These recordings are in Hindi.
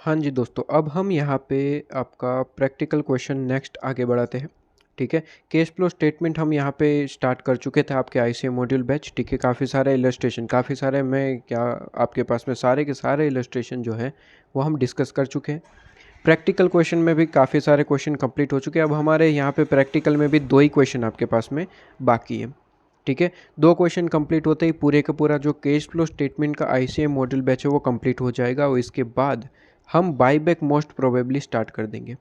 हाँ जी दोस्तों, अब हम यहाँ पे आपका प्रैक्टिकल क्वेश्चन नेक्स्ट आगे बढ़ाते हैं। ठीक है, कैश फ्लो स्टेटमेंट हम यहाँ पे स्टार्ट कर चुके थे आपके आईसीए मॉड्यूल बैच। ठीक है, काफ़ी सारे इलस्ट्रेशन, काफ़ी सारे मैं क्या आपके पास में सारे के सारे इलस्ट्रेशन जो है वो हम डिस्कस कर चुके हैं। प्रैक्टिकल क्वेश्चन में भी काफ़ी सारे क्वेश्चन कंप्लीट हो चुके हैं। अब हमारे यहाँ पे प्रैक्टिकल में भी 2 ही क्वेश्चन आपके पास में बाकी है। ठीक है, 2 क्वेश्चन कंप्लीट होते ही पूरे का पूरा जो कैश फ्लो स्टेटमेंट का आईसीए मॉड्यूल बैच है वो कंप्लीट हो जाएगा और इसके बाद हम बाईबैक मोस्ट प्रोबेबली स्टार्ट कर देंगे।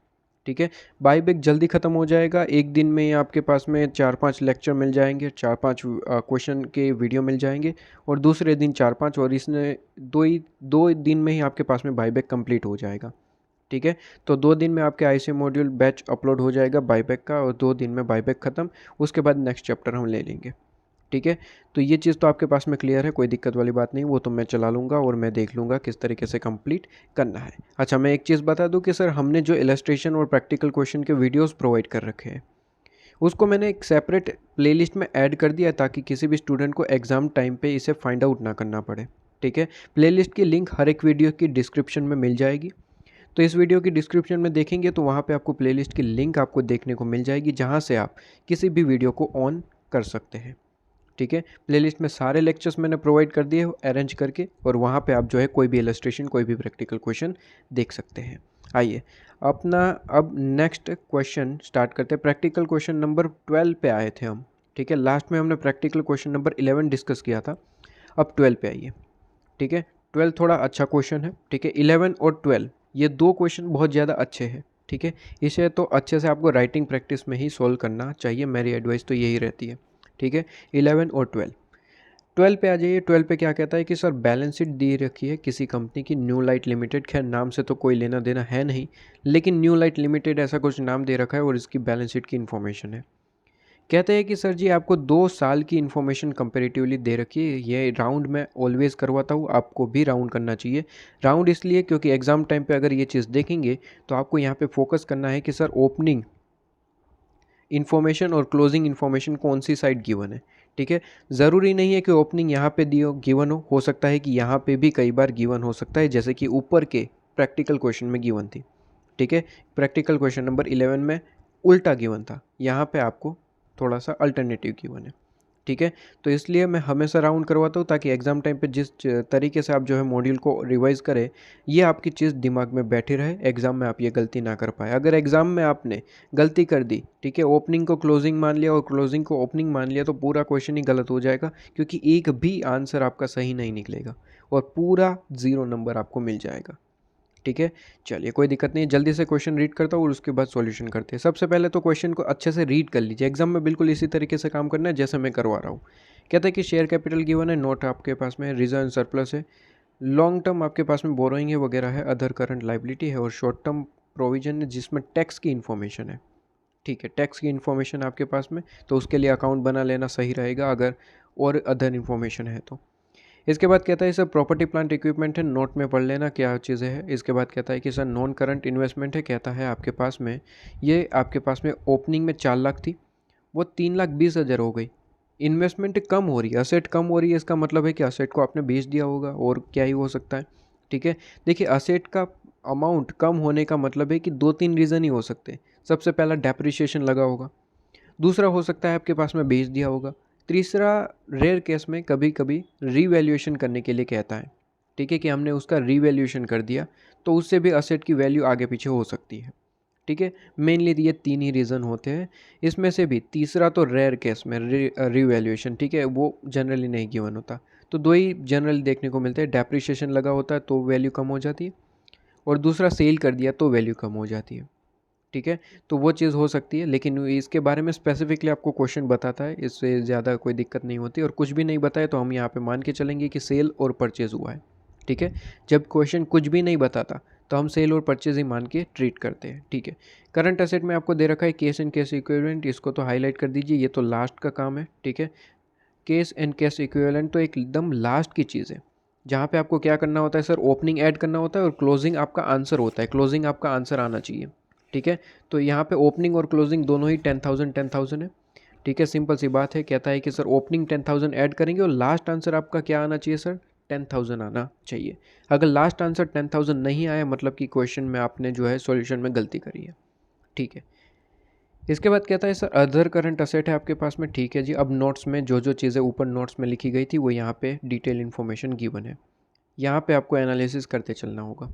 ठीक है, बाईबैक जल्दी ख़त्म हो जाएगा, एक दिन में ही आपके पास में 4-5 लेक्चर मिल जाएंगे, 4-5 क्वेश्चन के वीडियो मिल जाएंगे और दूसरे दिन 4-5, और इसने 2 दिन में ही आपके पास में बाईबैक कंप्लीट हो जाएगा। ठीक है, तो 2 दिन में आपके आईसीए मॉड्यूल बैच अपलोड हो जाएगा बाईबैक का, और 2 दिन में बाईबैक ख़त्म, उसके बाद नेक्स्ट चैप्टर हम ले लेंगे। ठीक है, तो ये चीज़ तो आपके पास में क्लियर है, कोई दिक्कत वाली बात नहीं, वो तो मैं चला लूँगा और मैं देख लूँगा किस तरीके से कंप्लीट करना है। अच्छा, मैं एक चीज़ बता दूँ कि सर हमने जो इलस्ट्रेशन और प्रैक्टिकल क्वेश्चन के वीडियोस प्रोवाइड कर रखे हैं उसको मैंने एक सेपरेट प्लेलिस्ट में ऐड कर दिया है ताकि किसी भी स्टूडेंट को एग्ज़ाम टाइम पे इसे फाइंड आउट ना करना पड़े। ठीक है, प्लेलिस्ट की लिंक हर एक वीडियो की डिस्क्रिप्शन में मिल जाएगी। तो इस वीडियो की डिस्क्रिप्शन में देखेंगे तो वहाँ पे आपको प्लेलिस्ट की लिंक आपको देखने को मिल जाएगी, जहाँ से आप किसी भी वीडियो को ऑन कर सकते हैं। ठीक है, प्लेलिस्ट में सारे लेक्चर्स मैंने प्रोवाइड कर दिए अरेंज करके, और वहाँ पे आप जो है कोई भी इलस्ट्रेशन, कोई भी प्रैक्टिकल क्वेश्चन देख सकते हैं। आइए अपना अब नेक्स्ट क्वेश्चन स्टार्ट करते हैं। प्रैक्टिकल क्वेश्चन नंबर 12 पे आए थे हम। ठीक है, लास्ट में हमने प्रैक्टिकल क्वेश्चन नंबर 11 डिस्कस किया था, अब 12 पे आइए। ठीक है, 12 थोड़ा अच्छा क्वेश्चन है। ठीक है, 11 और 12 ये 2 क्वेश्चन बहुत ज़्यादा अच्छे हैं। ठीक है, इसे तो अच्छे से आपको राइटिंग प्रैक्टिस में ही सॉल्व करना चाहिए, मेरी एडवाइस तो यही रहती है। ठीक है, 11 और 12 पे आ जाइए। 12 पे क्या कहता है कि सर बैलेंस शीट दी रखी है किसी कंपनी की, न्यू लाइट लिमिटेड। खैर नाम से तो कोई लेना देना है नहीं, लेकिन न्यू लाइट लिमिटेड ऐसा कुछ नाम दे रखा है और इसकी बैलेंस शीट की इन्फॉर्मेशन है। कहते हैं कि सर जी आपको 2 साल की इन्फॉर्मेशन कंपेरेटिवली दे रखी है। ये राउंड मैं ऑलवेज़ करवाता हूँ, आपको भी राउंड करना चाहिए। राउंड इसलिए क्योंकि एग्ज़ाम टाइम पे अगर ये चीज़ देखेंगे तो आपको यहाँ पे फोकस करना है कि सर ओपनिंग इन्फॉर्मेशन और क्लोजिंग इन्फॉर्मेशन कौन सी साइड गिवन है। ठीक है, ज़रूरी नहीं है कि ओपनिंग यहाँ पे दियो गिवन हो सकता है कि यहाँ पे भी कई बार गिवन हो सकता है, जैसे कि ऊपर के प्रैक्टिकल क्वेश्चन में गिवन थी। ठीक है, प्रैक्टिकल क्वेश्चन नंबर 11 में उल्टा गिवन था, यहाँ पे आपको थोड़ा सा अल्टरनेटिव गिवन है। ठीक है, तो इसलिए मैं हमेशा राउंड करवाता हूँ ताकि एग्ज़ाम टाइम पे जिस तरीके से आप जो है मॉड्यूल को रिवाइज़ करें, ये आपकी चीज़ दिमाग में बैठी रहे, एग्ज़ाम में आप ये गलती ना कर पाए। अगर एग्ज़ाम में आपने गलती कर दी, ठीक है, ओपनिंग को क्लोजिंग मान लिया और क्लोजिंग को ओपनिंग मान लिया, तो पूरा क्वेश्चन ही गलत हो जाएगा, क्योंकि एक भी आंसर आपका सही नहीं निकलेगा और पूरा 0 नंबर आपको मिल जाएगा। ठीक है, चलिए कोई दिक्कत नहीं, जल्दी से क्वेश्चन रीड करता हूँ और उसके बाद सॉल्यूशन करते हैं। सबसे पहले तो क्वेश्चन को अच्छे से रीड कर लीजिए, एग्जाम में बिल्कुल इसी तरीके से काम करना है जैसे मैं करवा रहा हूँ। कहता है कि शेयर कैपिटल गिवन है, नोट आपके पास में, रिजर्व सरप्लस है, लॉन्ग टर्म आपके पास में बोरोइंग है वगैरह है, अदर करंट लाइबिलिटी है, और शॉर्ट टर्म प्रोविजन है जिसमें टैक्स की इन्फॉर्मेशन है। ठीक है, टैक्स की इन्फॉर्मेशन आपके पास में, तो उसके लिए अकाउंट बना लेना सही रहेगा अगर और अदर इन्फॉर्मेशन है तो। इसके बाद कहता है सर प्रॉपर्टी प्लांट इक्विपमेंट है, नोट में पढ़ लेना क्या चीज़ें है। इसके बाद कहता है कि सर नॉन करंट इन्वेस्टमेंट है, कहता है आपके पास में ये आपके पास में ओपनिंग में 4 लाख थी, वो 3,20,000 हो गई। इन्वेस्टमेंट कम हो रही है, असेट कम हो रही है, इसका मतलब है कि असेट को आपने बेच दिया होगा, और क्या ही हो सकता है। ठीक है, देखिए असेट का अमाउंट कम होने का मतलब है कि 2-3 रीज़न ही हो सकते हैं। सबसे पहला डेप्रिसिएशन लगा होगा, दूसरा हो सकता है आपके पास में बेच दिया होगा, तीसरा रेयर केस में कभी कभी रीवैल्यूएशन करने के लिए कहता है। ठीक है, कि हमने उसका रीवैल्यूएशन कर दिया तो उससे भी असेट की वैल्यू आगे पीछे हो सकती है। ठीक है, मेनली ये 3 ही रीज़न होते हैं, इसमें से भी तीसरा तो रेयर केस में रीवैल्यूएशन, ठीक है, वो जनरली नहीं गिवन होता। तो 2 ही जनरली देखने को मिलते हैं, डेप्रिसिएशन लगा होता है तो वैल्यू कम हो जाती है, और दूसरा सेल कर दिया तो वैल्यू कम हो जाती है। ठीक है, तो वो चीज़ हो सकती है, लेकिन इसके बारे में स्पेसिफिकली आपको क्वेश्चन बताता है, इससे ज़्यादा कोई दिक्कत नहीं होती, और कुछ भी नहीं बताए तो हम यहाँ पे मान के चलेंगे कि सेल और परचेज़ हुआ है। ठीक है, जब क्वेश्चन कुछ भी नहीं बताता तो हम सेल और परचेज़ ही मान के ट्रीट करते हैं। ठीक है, करंट एसेट में आपको दे रखा है केस एंड कैश इक्विवेलेंट, इसको तो हाईलाइट कर दीजिए, ये तो लास्ट का काम है। ठीक है, केस एंड कैश इक्विवेलेंट तो एकदम लास्ट की चीज़ है, जहाँ पे आपको क्या करना होता है सर, ओपनिंग ऐड करना होता है और क्लोजिंग आपका आंसर होता है, क्लोजिंग आपका आंसर आना चाहिए। ठीक है, तो यहाँ पे ओपनिंग और क्लोजिंग दोनों ही 10,000 है। ठीक है, सिंपल सी बात है, कहता है कि सर ओपनिंग 10,000 ऐड करेंगे और लास्ट आंसर आपका क्या आना चाहिए सर, 10,000 आना चाहिए। अगर लास्ट आंसर 10,000 नहीं आया मतलब कि क्वेश्चन में आपने जो है सॉल्यूशन में गलती करी है, ठीक है। इसके बाद कहता है सर अदर करंट असेट है आपके पास में, ठीक है जी। अब नोट्स में जो जो चीज़ें ऊपर नोट्स में लिखी गई थी वो यहाँ पे डिटेल इन्फॉर्मेशन गिवन है, यहाँ पे आपको एनालिसिस करते चलना होगा।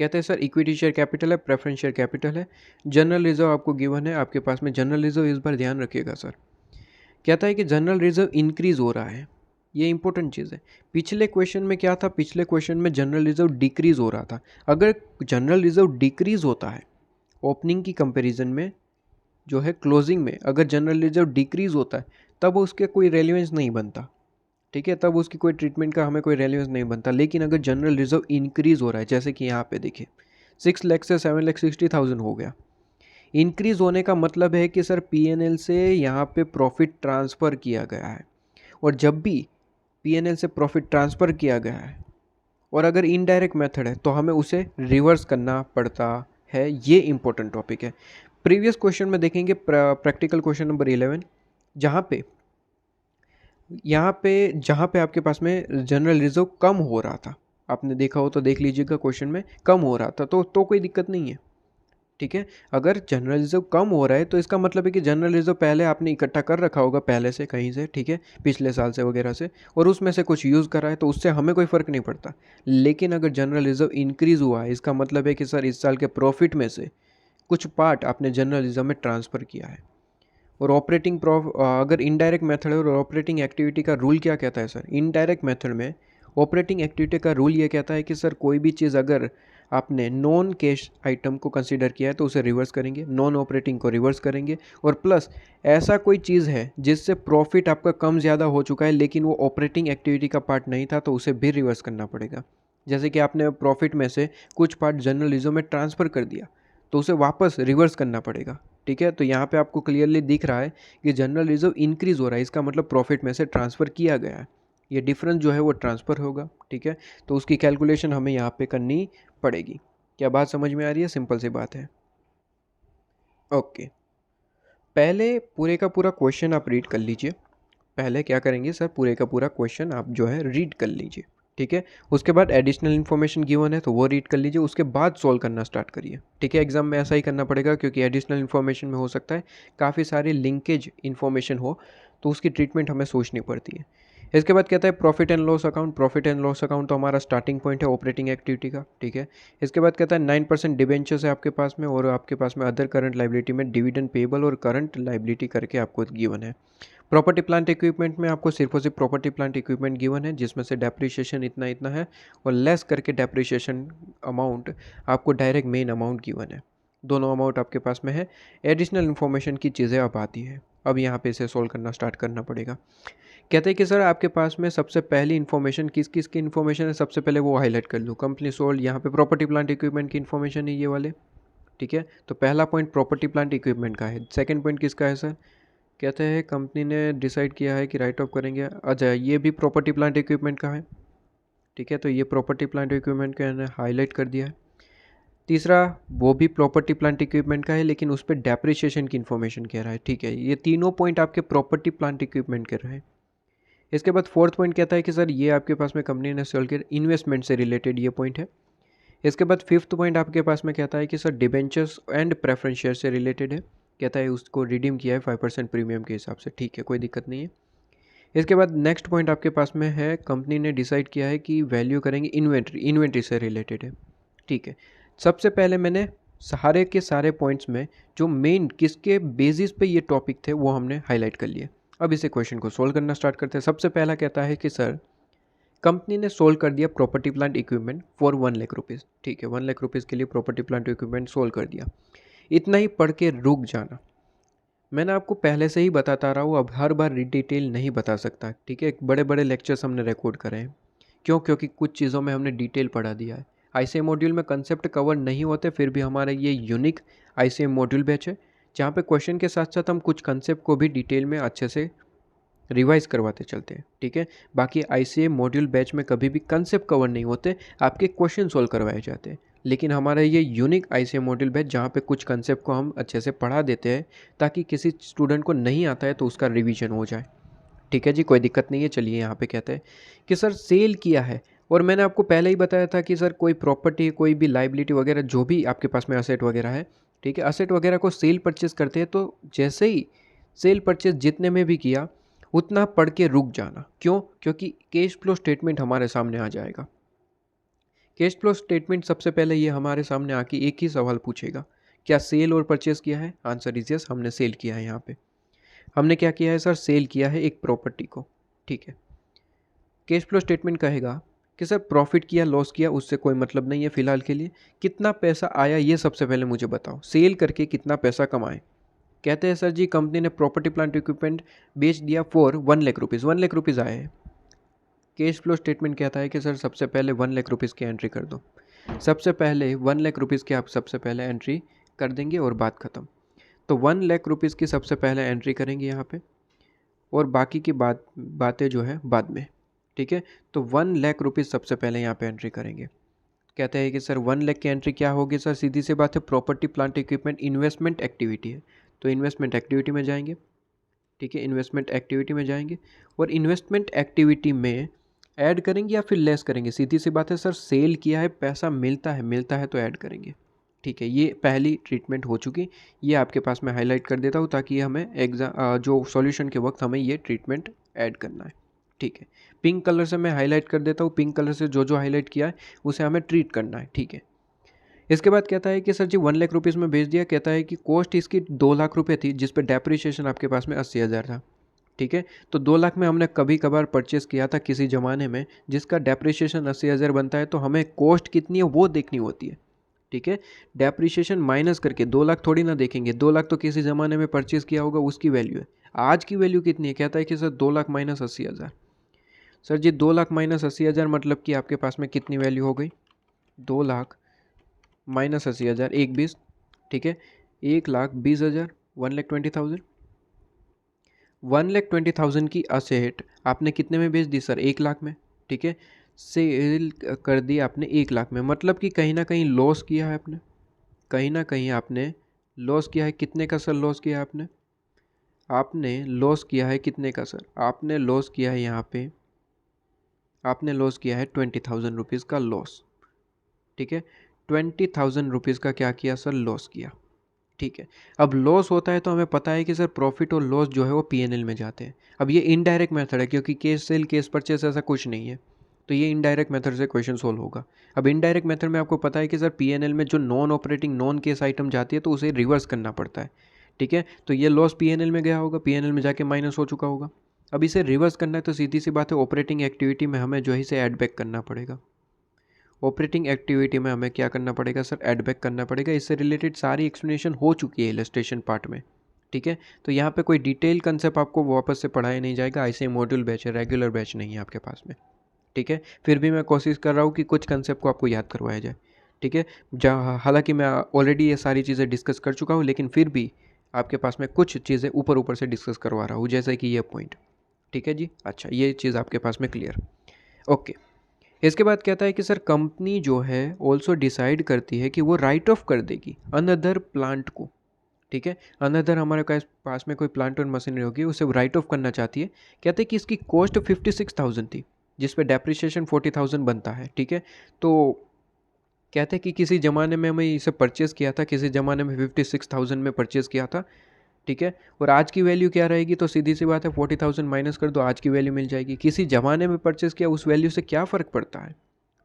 कहते हैं सर इक्विटी शेयर कैपिटल है, प्रेफरेंस शेयर कैपिटल है, जनरल रिजर्व आपको गिवन है आपके पास में। जनरल रिजर्व इस बार ध्यान रखिएगा सर, कहता है कि जनरल रिजर्व इंक्रीज हो रहा है, ये इंपॉर्टेंट चीज़ है। पिछले क्वेश्चन में क्या था, पिछले क्वेश्चन में जनरल रिजर्व डिक्रीज हो रहा था। अगर जनरल रिजर्व डिक्रीज होता है ओपनिंग की कंपैरिजन में, जो है क्लोजिंग में, अगर जनरल रिजर्व डिक्रीज होता है तब उसके कोई रेलिवेंस नहीं बनता, ठीक है, तब उसकी कोई ट्रीटमेंट का हमें कोई रेलिवेंस नहीं बनता। लेकिन अगर जनरल रिजर्व इंक्रीज हो रहा है, जैसे कि यहाँ पे देखिए 6 लाख से 7,60,000 हो गया, इंक्रीज होने का मतलब है कि सर पीएनएल से यहाँ पे प्रॉफिट ट्रांसफ़र किया गया है। और जब भी पीएनएल से प्रॉफिट ट्रांसफ़र किया गया है और अगर इनडायरेक्ट मेथड है तो हमें उसे रिवर्स करना पड़ता है, ये इंपॉर्टेंट टॉपिक है। प्रीवियस क्वेश्चन में देखेंगे प्रैक्टिकल क्वेश्चन नंबर 11, जहाँ पे जहाँ पे आपके पास में जनरल रिजर्व कम हो रहा था, आपने देखा हो तो देख लीजिएगा, क्वेश्चन में कम हो रहा था तो कोई दिक्कत नहीं है, ठीक है। अगर जनरल रिजर्व कम हो रहा है तो इसका मतलब है कि जनरल रिजर्व पहले आपने इकट्ठा कर रखा होगा पहले से कहीं से, ठीक है, पिछले साल से वगैरह से, और उसमें से कुछ यूज़ करा है तो उससे हमें कोई फ़र्क नहीं पड़ता। लेकिन अगर जनरल रिजर्व इंक्रीज़ हुआ है, इसका मतलब है कि सर इस साल के प्रॉफिट में से कुछ पार्ट आपने जनरल रिजर्व में ट्रांसफ़र किया है। और ऑपरेटिंग अगर इनडायरेक्ट मेथड है और ऑपरेटिंग एक्टिविटी का रूल क्या कहता है सर, इनडायरेक्ट मेथड में ऑपरेटिंग एक्टिविटी का रूल ये कहता है कि सर कोई भी चीज़ अगर आपने नॉन कैश आइटम को कंसीडर किया है तो उसे रिवर्स करेंगे, नॉन ऑपरेटिंग को रिवर्स करेंगे, और प्लस ऐसा कोई चीज़ है जिससे प्रॉफिट आपका कम ज़्यादा हो चुका है लेकिन वो ऑपरेटिंग एक्टिविटी का पार्ट नहीं था तो उसे भी रिवर्स करना पड़ेगा। जैसे कि आपने प्रॉफिट में से कुछ पार्ट जनरल रिजर्व में ट्रांसफ़र कर दिया तो उसे वापस रिवर्स करना पड़ेगा, ठीक है। तो यहाँ पे आपको क्लियरली दिख रहा है कि जनरल रिजर्व इंक्रीज़ हो रहा है, इसका मतलब प्रॉफिट में से ट्रांसफ़र किया गया है, ये डिफरेंस जो है वो ट्रांसफ़र होगा, ठीक है। तो उसकी कैलकुलेशन हमें यहाँ पे करनी पड़ेगी। क्या बात समझ में आ रही है? सिंपल सी बात है। ओके, पहले पूरे का पूरा क्वेश्चन आप रीड कर लीजिए। पहले क्या करेंगे सर, पूरे का पूरा क्वेश्चन आप जो है रीड कर लीजिए, ठीक है। उसके बाद एडिशनल इन्फॉर्मेशन गिवन है तो वो रीड कर लीजिए, उसके बाद सॉल्व करना स्टार्ट करिए, ठीक है। एग्जाम में ऐसा ही करना पड़ेगा क्योंकि एडिशनल इन्फॉर्मेशन में हो सकता है काफ़ी सारी लिंकेज इन्फॉर्मेशन हो तो उसकी ट्रीटमेंट हमें सोचनी पड़ती है। इसके बाद कहता है profit and loss account. Profit and loss account तो हमारा स्टार्टिंग पॉइंट है ऑपरेटिंग एक्टिविटी का, ठीक है। इसके बाद कहता है 9% डिबेंचर्स है आपके पास में, और आपके पास में अदर करंट लाइबिलिटी में डिविडेंड पेबल और करंट लाइबिलिटी करके आपको गिवन है। प्रॉपर्टी प्लांट इक्विपमेंट में आपको सिर्फ और सिर्फ प्रॉपर्टी प्लांट इक्विपमेंट गिवन है जिसमें से डेप्रिसिएशन इतना इतना है और लेस करके डेप्रिसिएशन अमाउंट आपको डायरेक्ट मेन अमाउंट गिवन है। दोनों अमाउंट आपके पास में है। एडिशनल इन्फॉर्मेशन की चीज़ें अब आती है, अब यहाँ पे इसे सोल्व करना स्टार्ट करना पड़ेगा। कहते हैं कि सर आपके पास में सबसे पहली इन्फॉर्मेशन किस किस की इन्फॉर्मेशन है, सबसे पहले वो हाईलाइट कर लूँ। कंपनी सोल्ड, यहाँ पे प्रॉपर्टी प्लांट इक्विपमेंट की इन्फॉर्मेशन है ये वाले, ठीक है। तो पहला पॉइंट प्रॉपर्टी प्लांट इक्विपमेंट का है। सेकंड पॉइंट किसका है सर, कहते हैं कंपनी ने डिसाइड किया है कि राइट ऑफ करेंगे। अच्छा, ये भी प्रॉपर्टी प्लांट इक्विपमेंट का है, ठीक है। तो ये प्रॉपर्टी प्लांट इक्विपमेंट का है, हाईलाइट कर दिया है। तीसरा वो भी प्रॉपर्टी प्लांट इक्विपमेंट का है लेकिन उस पर डेप्रिसिएशन की इन्फॉर्मेशन कह रहा है, ठीक है। ये तीनों पॉइंट आपके प्रॉपर्टी प्लांट इक्विपमेंट के रहे हैं। इसके बाद फोर्थ पॉइंट कहता है कि सर ये आपके पास में कंपनी ने सेल के इन्वेस्टमेंट से रिलेटेड ये पॉइंट है। इसके बाद फिफ्थ पॉइंट आपके पास में कहता है कि sir debentures and preference share से रिलेटेड है, कहता है उसको रिडीम किया है 5% प्रीमियम के हिसाब से, ठीक है, कोई दिक्कत नहीं है। इसके बाद नेक्स्ट पॉइंट आपके पास में है कंपनी ने डिसाइड किया है कि वैल्यू करेंगे इन्वेंट्री से रिलेटेड है, ठीक है। सबसे पहले मैंने सारे के सारे पॉइंट्स में जो मेन किसके बेसिस पे ये टॉपिक थे वो हमने हाईलाइट कर लिए। अब इसे क्वेश्चन को सोल्व करना स्टार्ट करते हैं। सबसे पहला कहता है कि सर कंपनी ने सोल्व कर दिया property plant equipment for 1 lakh rupees, ठीक है। 1 लाख रुपीज़ के लिए प्रॉपर्टी प्लांट इक्विपमेंट सोल्व कर दिया। इतना ही पढ़ के रुक जाना, मैंने आपको पहले से ही बताता रहा हूँ, अब हर बार डिटेल नहीं बता सकता, ठीक है। बड़े बड़े लेक्चर्स हमने रिकॉर्ड करे हैं, क्यों, क्योंकि कुछ चीज़ों में हमने डिटेल पढ़ा दिया है। आईसीएम मॉड्यूल में कंसेप्ट कवर नहीं होते फिर भी हमारा ये यूनिक आईसीएम मॉड्यूल बैच है जहाँ पे क्वेश्चन के साथ साथ हम कुछ कंसेप्ट को भी डिटेल में अच्छे से रिवाइज करवाते चलते हैं, ठीक है। बाकी आईसीएम मॉड्यूल बैच में कभी भी कंसेप्ट कवर नहीं होते, आपके क्वेश्चन सोल्व करवाए जाते हैं। लेकिन हमारा ये यूनिक आईसीएम मॉड्यूल बैच जहाँ पे कुछ कंसेप्ट को हम अच्छे से पढ़ा देते हैं ताकि किसी स्टूडेंट को नहीं आता है तो उसका रिवीजन हो जाए, ठीक है जी, कोई दिक्कत नहीं है। चलिए यहाँ पे कहते हैं कि सर सेल किया है, और मैंने आपको पहले ही बताया था कि सर कोई प्रॉपर्टी, कोई भी लाइबिलिटी वगैरह जो भी आपके पास में असेट वगैरह है, ठीक है, असेट वगैरह को सेल परचेज करते हैं तो जैसे ही सेल परचेज जितने में भी किया उतना पढ़ के रुक जाना। क्यों? क्योंकि कैश फ्लो स्टेटमेंट हमारे सामने आ जाएगा। कैश फ्लो स्टेटमेंट सबसे पहले ये हमारे सामने आके एक ही सवाल पूछेगा, क्या सेल और परचेज किया है? आंसर इज यस, हमने सेल किया है। यहाँ पे हमने क्या किया है सर? सेल किया है एक प्रॉपर्टी को, ठीक है। कैश फ्लो स्टेटमेंट कहेगा कि सर प्रॉफिट किया लॉस किया उससे कोई मतलब नहीं है फिलहाल के लिए, कितना पैसा आया ये सबसे पहले मुझे बताओ, सेल करके कितना पैसा कमाए। कहते हैं सर जी कंपनी ने प्रॉपर्टी प्लांट इक्विपमेंट बेच दिया for 1 lakh rupees, 1 lakh rupees आए हैं। कैश फ्लो स्टेटमेंट कहता है कि सर सबसे पहले 1 लाख रुपीज़ की एंट्री कर दो। सबसे पहले 1 लाख रुपीज़ की आप सबसे पहले एंट्री कर देंगे और बात ख़त्म। तो 1 लाख रुपीज़ की सबसे पहले एंट्री करेंगे यहाँ पे, और बाकी की बातें जो है बाद में, ठीक है। तो 1 लाख रुपीज़ सबसे पहले यहाँ पे एंट्री करेंगे। कहते हैं कि सर 1 लाख की एंट्री क्या होगी सर? सीधी सी बात है, property plant equipment investment activity है, तो इन्वेस्टमेंट एक्टिविटी में जाएंगे, ठीक है। इन्वेस्टमेंट एक्टिविटी में जाएंगे और इन्वेस्टमेंट एक्टिविटी में ऐड करेंगे या फिर लेस करेंगे? सीधी सी बात है सर, सेल किया है, पैसा मिलता है तो ऐड करेंगे, ठीक है। ये पहली ट्रीटमेंट हो चुकी, ये आपके पास मैं हाईलाइट कर देता हूँ ताकि हमें जो सॉल्यूशन के वक्त हमें ये ट्रीटमेंट ऐड करना है, ठीक है। पिंक कलर से मैं हाईलाइट कर देता हूँ, पिंक कलर से जो जो हाईलाइट किया है उसे हमें ट्रीट करना है, ठीक है। इसके बाद कहता है कि सर जी 1 लाख रुपीज़ में बेच दिया। कहता है कि कॉस्ट इसकी 2 लाख रुपये थी, जिस पर डेप्रिसिएशन आपके पास में 80,000 था, ठीक है। तो 2 लाख में हमने कभी कभार परचेस किया था किसी ज़माने में जिसका डेप्रिसिएशन 80,000 बनता है, तो हमें कॉस्ट कितनी है वो देखनी होती है, ठीक है। डेप्रिसिएशन माइनस करके 2 लाख थोड़ी ना देखेंगे, 2 लाख तो किसी ज़माने में परचेस किया होगा उसकी वैल्यू है। आज की वैल्यू कितनी है? कहता है कि सर 2 लाख माइनस 80,000। सर जी 2 लाख माइनस 80,000 मतलब कि आपके पास में कितनी वैल्यू हो गई? 2 लाख माइनस 80,000, 1 20, ठीक है। 1,20,000, 1,20,000। 1,20,000 की असेट आपने कितने में बेच दी सर? 1 लाख में, ठीक है। सेल कर दी आपने 1 लाख में, मतलब कि कहीं ना कहीं लॉस किया है आपने, कहीं ना कहीं आपने लॉस किया है। कितने का सर लॉस किया आपने? आपने लॉस किया है कितने का सर? आपने लॉस किया है यहाँ पे, आपने लॉस किया है 20,000 रुपीज़ का लॉस, ठीक है। 20,000 रुपीज़ का क्या किया सर? लॉस किया, ठीक है। अब लॉस होता है तो हमें पता है कि सर प्रॉफिट और लॉस जो है वो पीएनएल में जाते हैं। अब ये इनडायरेक्ट मेथड है क्योंकि केस सेल केस परचेस ऐसा कुछ नहीं है, तो ये इनडायरेक्ट मेथड से क्वेश्चन सोल्व होगा। अब इनडायरेक्ट मेथड में आपको पता है कि सर पीएनएल में जो non operating non case item जाती है तो उसे रिवर्स करना पड़ता है, ठीक है। तो ये लॉस पीएनएल में गया होगा, पीएनएल में जाके माइनस हो चुका होगा। अब इसे रिवर्स करना है तो सीधी सी बात है, ऑपरेटिंग एक्टिविटी में हमें जो है इसे ऐड बैक करना पड़ेगा। ऑपरेटिंग एक्टिविटी में हमें क्या करना पड़ेगा सर? ऐड बैक करना पड़ेगा। इससे रिलेटेड सारी एक्सप्लेनेशन हो चुकी है इलस्ट्रेशन पार्ट में, ठीक है। तो यहाँ पे कोई डिटेल कंसेप्ट आपको वापस से पढ़ाया नहीं जाएगा, ऐसे मॉड्यूल बैच है, रेगुलर बैच नहीं है आपके पास में, ठीक है। फिर भी मैं कोशिश कर रहा हूँ कि कुछ कंसेप्ट को आपको याद करवाया जाए, ठीक है। जहाँ हालांकि मैं ऑलरेडी ये सारी चीज़ें डिस्कस कर चुका हूँ, लेकिन फिर भी आपके पास में कुछ चीज़ें ऊपर ऊपर से डिस्कस करवा रहा हूँ, जैसे कि ये पॉइंट, ठीक है जी। अच्छा, ये चीज़ आपके पास में क्लियर, ओके। इसके बाद कहता है कि सर कंपनी जो है ऑल्सो डिसाइड करती है कि वो राइट ऑफ कर देगी अनदर प्लांट को, ठीक है। अनदर हमारे पास में कोई प्लांट और मशीनरी होगी, उसे राइट ऑफ करना चाहती है। कहते हैं कि इसकी कॉस्ट 56,000 थी, जिस पे डेप्रिसिएशन 40,000 बनता है, ठीक है। तो कहते हैं कि किसी ज़माने में हमें इसे परचेज़ किया था, किसी ज़माने में 56,000 में परचेज़ किया था, ठीक है। और आज की वैल्यू क्या रहेगी? तो सीधी सी बात है 40,000 माइनस कर दो, आज की वैल्यू मिल जाएगी। किसी ज़माने में परचेज़ किया उस वैल्यू से क्या फ़र्क पड़ता है,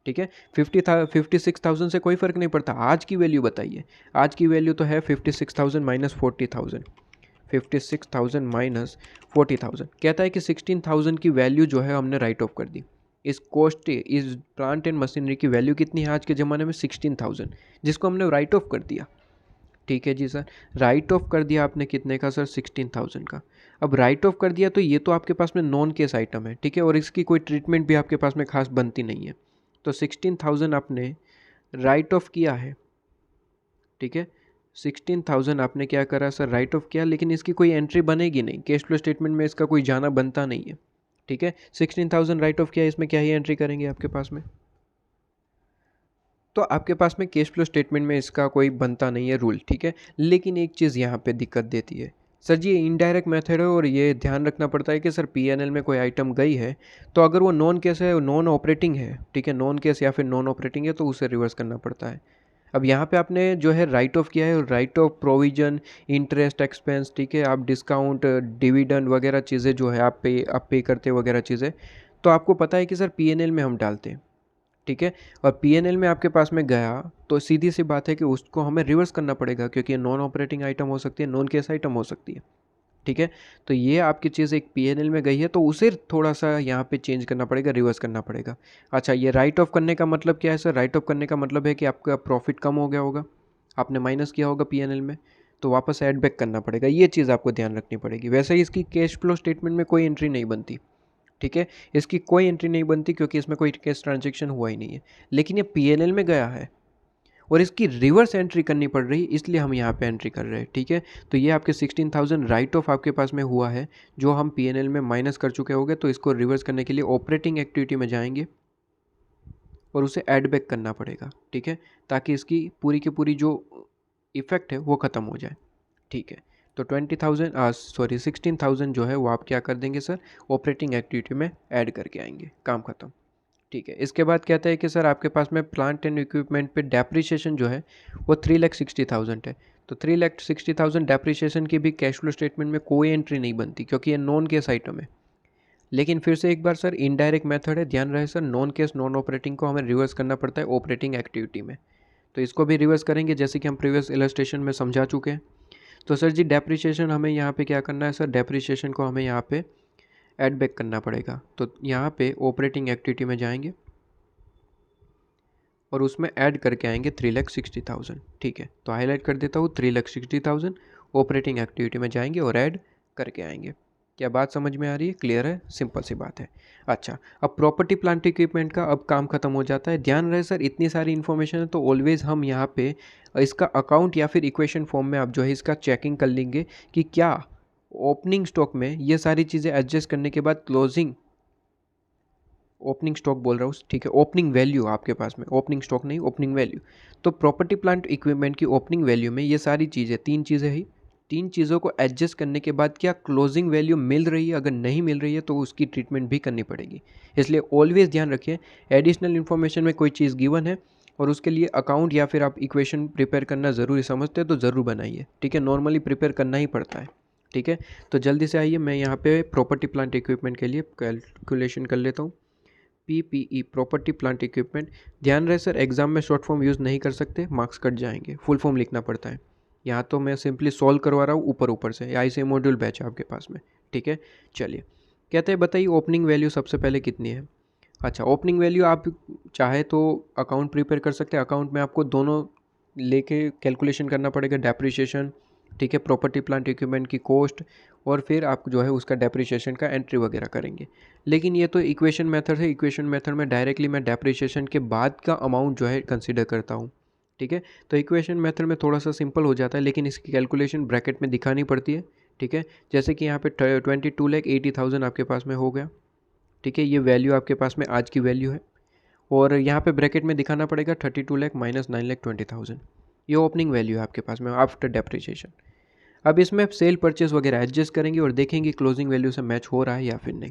ठीक है। 56,000 से कोई फ़र्क नहीं पड़ता। आज की वैल्यू बताइए, आज की वैल्यू तो है 56,000 माइनस 40,000, 56,000 माइनस 40,000। कहता है कि 16,000 की वैल्यू जो है हमने राइट ऑफ कर दी। इस प्लांट एंड मशीनरी की वैल्यू कितनी है आज के ज़माने में? 16,000, जिसको हमने राइट ऑफ कर दिया, ठीक है जी सर। राइट ऑफ कर दिया आपने कितने का सर? 16,000 का। अब राइट ऑफ कर दिया तो ये तो आपके पास में नॉन केस आइटम है, ठीक है, और इसकी कोई ट्रीटमेंट भी आपके पास में खास बनती नहीं है। तो 16,000 आपने राइट ऑफ किया है, ठीक है। 16,000 आपने क्या करा सर? राइट ऑफ किया, लेकिन इसकी कोई एंट्री बनेगी नहीं, कैश फ्लो स्टेटमेंट में इसका कोई जाना बनता नहीं है, ठीक है। 16,000 राइट ऑफ किया, इसमें क्या ही एंट्री करेंगे आपके पास में? तो आपके पास में कैश फ्लो स्टेटमेंट में इसका कोई बनता नहीं है रूल, ठीक है। लेकिन एक चीज़ यहाँ पे दिक्कत देती है, सर जी ये इनडायरेक्ट मेथड है और ये ध्यान रखना पड़ता है कि सर पीएनएल में कोई आइटम गई है तो अगर वो नॉन केस है, नॉन ऑपरेटिंग है, ठीक है, नॉन केस या फिर नॉन ऑपरेटिंग है तो उसे रिवर्स करना पड़ता है। अब यहाँ पे आपने जो है राइट ऑफ किया है, right of provision, interest expense, ठीक है, आप डिस्काउंट, डिविडेंड वगैरह चीज़ें जो है आप पे करते वगैरह चीज़ें, तो आपको पता है कि सर पीएनएल में हम डालते हैं, ठीक है। और पीएनएल में आपके पास में गया तो सीधी सी बात है कि उसको हमें रिवर्स करना पड़ेगा क्योंकि ये नॉन ऑपरेटिंग आइटम हो सकती है, नॉन केस आइटम हो सकती है, ठीक है। तो ये आपकी चीज़ एक पीएनएल में गई है तो उसे थोड़ा सा यहाँ पे चेंज करना पड़ेगा, रिवर्स करना पड़ेगा। अच्छा, ये राइट ऑफ करने का मतलब क्या है सर? राइट ऑफ करने का मतलब है कि आपका प्रॉफिट कम हो गया होगा, आपने माइनस किया होगा पीएनएल में, तो वापस ऐड बैक करना पड़ेगा। ये चीज़ आपको ध्यान रखनी पड़ेगी। वैसे ही इसकी कैश फ्लो स्टेटमेंट में कोई एंट्री नहीं बनती, ठीक है, इसकी कोई एंट्री नहीं बनती क्योंकि इसमें कोई कैश ट्रांजेक्शन हुआ ही नहीं है। लेकिन ये पीएनएल में गया है और इसकी रिवर्स एंट्री करनी पड़ रही, इसलिए हम यहाँ पे एंट्री कर रहे हैं, ठीक है। तो ये आपके 16,000 राइट ऑफ आपके पास में हुआ है जो हम पीएनएल में माइनस कर चुके होंगे, तो इसको रिवर्स करने के लिए ऑपरेटिंग एक्टिविटी में जाएंगे और उसे ऐड बैक करना पड़ेगा, ठीक है, ताकि इसकी पूरी की पूरी जो इफेक्ट है वो ख़त्म हो जाए, ठीक है। तो 16,000 जो है वो आप क्या कर देंगे सर? ऑपरेटिंग एक्टिविटी में ऐड करके आएंगे, काम ख़त्म, ठीक है। इसके बाद कहता है कि सर आपके पास में प्लांट एंड इक्विपमेंट पे डेप्रिसिएशन जो है वो 3,60,000 है। तो 3,60,000 डेप्रिसिएशन की भी कैश फ्लो स्टेटमेंट में कोई एंट्री नहीं बनती क्योंकि ये नॉन केस आइटम है। लेकिन फिर से एक बार सर इनडायरेक्ट मेथड है, ध्यान रहे sir, non case non operating को हमें रिवर्स करना पड़ता है ऑपरेटिंग एक्टिविटी में। तो इसको भी रिवर्स करेंगे जैसे कि हम प्रीवियस इलस्ट्रेशन में समझा चुके हैं। तो सर जी डेप्रिसिएशन हमें यहाँ पे क्या करना है सर? डेप्रिसिएशन को हमें यहाँ पे ऐड बैक करना पड़ेगा। तो यहाँ पे ऑपरेटिंग एक्टिविटी में जाएंगे और उसमें ऐड करके आएंगे 3,60,000, ठीक है। तो हाईलाइट कर देता हूँ 3,60,000 ऑपरेटिंग एक्टिविटी में जाएंगे और ऐड करके आएंगे। क्या बात समझ में आ रही है? क्लियर है? सिंपल सी बात है। अच्छा, अब प्रॉपर्टी प्लांट इक्विपमेंट का अब काम खत्म हो जाता है। ध्यान रहे सर इतनी सारी इन्फॉर्मेशन है तो ऑलवेज हम यहाँ पे इसका अकाउंट या फिर इक्वेशन फॉर्म में आप जो है इसका चेकिंग कर लेंगे कि क्या ओपनिंग स्टॉक में ये सारी चीज़ें एडजस्ट करने के बाद क्लोजिंग, ओपनिंग स्टॉक बोल रहा हूँ, ठीक है, ओपनिंग वैल्यू आपके पास में, ओपनिंग स्टॉक नहीं, ओपनिंग वैल्यू। तो प्रॉपर्टी प्लांट इक्विपमेंट की ओपनिंग वैल्यू में ये सारी चीज़ें, तीन चीज़ें ही, तीन चीज़ों को एडजस्ट करने के बाद क्या क्लोजिंग वैल्यू मिल रही है? अगर नहीं मिल रही है तो उसकी ट्रीटमेंट भी करनी पड़ेगी। इसलिए ऑलवेज ध्यान रखिए एडिशनल इन्फॉर्मेशन में कोई चीज़ गिवन है और उसके लिए अकाउंट या फिर आप इक्वेशन प्रिपेयर करना ज़रूरी समझते हैं तो ज़रूर बनाइए, ठीक है, नॉर्मली प्रिपेयर करना ही पड़ता है, ठीक है। तो जल्दी से आइए, मैं यहाँ पे प्रॉपर्टी प्लांट इक्विपमेंट के लिए कैलकुलेशन कर लेता हूँ। PPE property plant equipment. ध्यान रहे सर एग्जाम में शॉर्ट फॉर्म यूज़ नहीं कर सकते, मार्क्स कट जाएंगे, फुल फॉर्म लिखना पड़ता है। यहाँ तो मैं सिंपली सॉल्व करवा रहा हूँ ऊपर ऊपर से, या ऐसे मॉड्यूल बैच है आपके पास में, ठीक है। चलिए, कहते हैं बताइए ओपनिंग वैल्यू सबसे पहले कितनी है? अच्छा, ओपनिंग वैल्यू आप चाहे तो अकाउंट प्रिपेयर कर सकते हैं, अकाउंट में आपको दोनों लेके कैलकुलेशन करना पड़ेगा, डेप्रिसिएशन, ठीक है, प्रॉपर्टी प्लांट इक्विपमेंट की कॉस्ट, और फिर आप जो है उसका डेप्रिसिएशन का एंट्री वगैरह करेंगे। लेकिन ये तो इक्वेशन मेथड है, इक्वेशन मेथड में डायरेक्टली मैं डेप्रिसिएशन के बाद का अमाउंट जो है कंसिडर करता हूँ, ठीक है। तो इक्वेशन मेथड में थोड़ा सा सिंपल हो जाता है लेकिन इसकी कैलकुलेशन ब्रैकेट में दिखानी पड़ती है, ठीक है। जैसे कि यहाँ पे 22,80,000 आपके पास में हो गया, ठीक है, ये वैल्यू आपके पास में आज की वैल्यू है, और यहाँ पे ब्रैकेट में दिखाना पड़ेगा 32 लाख माइनस 9,20,000, ये ओपनिंग वैल्यू है आपके पास में आफ्टर डेप्रिसिएशन। अब इसमें सेल परचेस वगैरह एडजस्ट करेंगे और देखेंगे क्लोजिंग वैल्यू से मैच हो रहा है या फिर नहीं।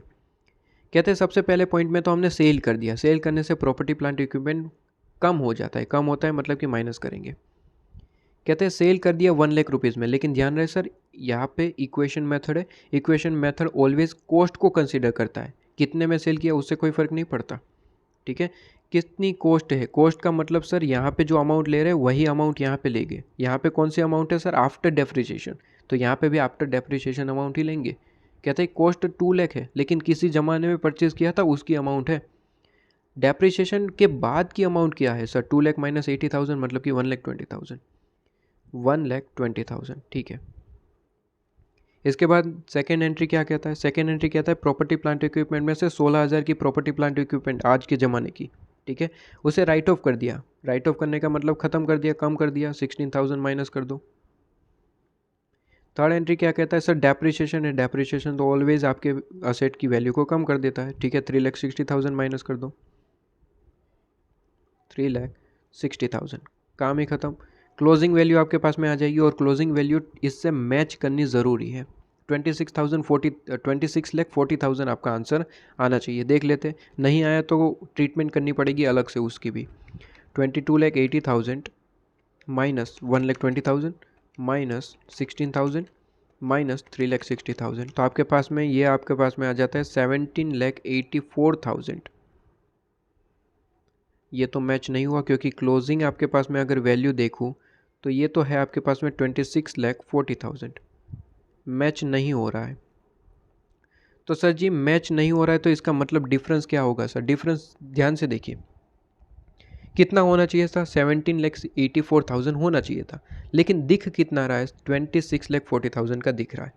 कहते हैं सबसे पहले पॉइंट में तो हमने सेल कर दिया, सेल करने से प्रॉपर्टी प्लांट इक्विपमेंट कम हो जाता है, कम होता है मतलब कि माइनस करेंगे। कहते हैं सेल कर दिया 1 लाख रुपीज़ में, लेकिन ध्यान रहे सर यहाँ पे इक्वेशन मेथड है, इक्वेशन मेथड ऑलवेज कॉस्ट को कंसिडर करता है, कितने में सेल किया उससे कोई फ़र्क नहीं पड़ता, ठीक है। कितनी कॉस्ट है, कॉस्ट का मतलब सर यहाँ पे जो अमाउंट ले रहे हैं वही अमाउंट यहाँ पे लेंगे। यहाँ पे कौन सी अमाउंट है सर? आफ्टर डेप्रिसिएशन, तो यहाँ पे भी आफ्टर डेप्रिसिएशन अमाउंट ही लेंगे। कहते हैं कॉस्ट 2 लाख है लेकिन किसी ज़माने में परचेज़ किया था उसकी अमाउंट है, डेप्रिसिएशन के बाद की अमाउंट क्या है सर? 2 लाख माइनस 80,000 मतलब कि 1,20,000, 1,20,000, ठीक है। इसके बाद सेकेंड एंट्री क्या कहता है? सेकेंड एंट्री कहता है प्रॉपर्टी प्लांट इक्विपमेंट में से 16,000 की प्रॉपर्टी प्लांट इक्विपमेंट आज के ज़माने की, ठीक है, उसे राइट ऑफ कर दिया। राइट ऑफ करने का मतलब ख़त्म कर दिया, कम कर दिया, 16,000 माइनस कर दो। थर्ड एंट्री क्या कहता है सर? डेप्रिसिएशन है, डेप्रिसिएशन तो ऑलवेज आपके असेट की वैल्यू को कम कर देता है, ठीक है, 3,60,000 माइनस कर दो, 3,60,000, काम ही ख़त्म। क्लोजिंग वैल्यू आपके पास में आ जाएगी और क्लोजिंग वैल्यू इससे मैच करनी ज़रूरी है। 26,40,000 आपका आंसर आना चाहिए। देख लेते हैं, नहीं आया तो ट्रीटमेंट करनी पड़ेगी अलग से उसकी भी। 22,80,000 माइनस 1,20,000 माइनस 16,000 माइनस 3,60,000, तो आपके पास में ये आपके पास में आ जाता है 17,84,000। ये तो मैच नहीं हुआ क्योंकि क्लोजिंग आपके पास में अगर वैल्यू देखूँ तो ये तो है आपके पास में 26,40,000, मैच नहीं हो रहा है। तो सर जी मैच नहीं हो रहा है तो इसका मतलब डिफरेंस क्या होगा सर? डिफरेंस ध्यान से देखिए कितना होना चाहिए था, 17,84,000 होना चाहिए था, लेकिन दिख कितना रहा है, 26,40,000 का दिख रहा है।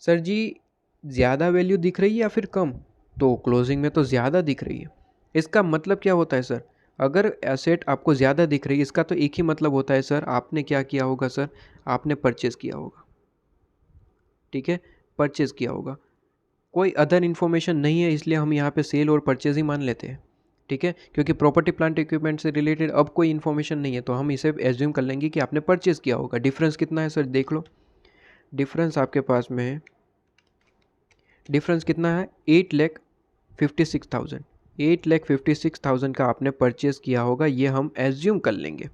सर जी ज़्यादा वैल्यू दिख रही है या फिर कम? तो क्लोजिंग में तो ज़्यादा दिख रही है। इसका मतलब क्या होता है सर? अगर एसेट आपको ज़्यादा दिख रही है इसका तो एक ही मतलब होता है सर, आपने क्या किया होगा सर? आपने परचेज़ किया होगा। ठीक है, परचेज़ किया होगा। कोई अदर इन्फॉर्मेशन नहीं है इसलिए हम यहाँ पे सेल और परचेज़ ही मान लेते हैं। ठीक है, क्योंकि प्रॉपर्टी प्लांट इक्विपमेंट से रिलेटेड अब कोई इन्फॉर्मेशन नहीं है तो हम इसे एज्यूम कर लेंगे कि आपने परचेज़ किया होगा। डिफरेंस कितना है सर? देख लो, डिफरेंस आपके पास में है, डिफरेंस कितना है? 8,56,000, 8,56,000 का आपने परचेज़ किया होगा, ये हम एज्यूम कर लेंगे।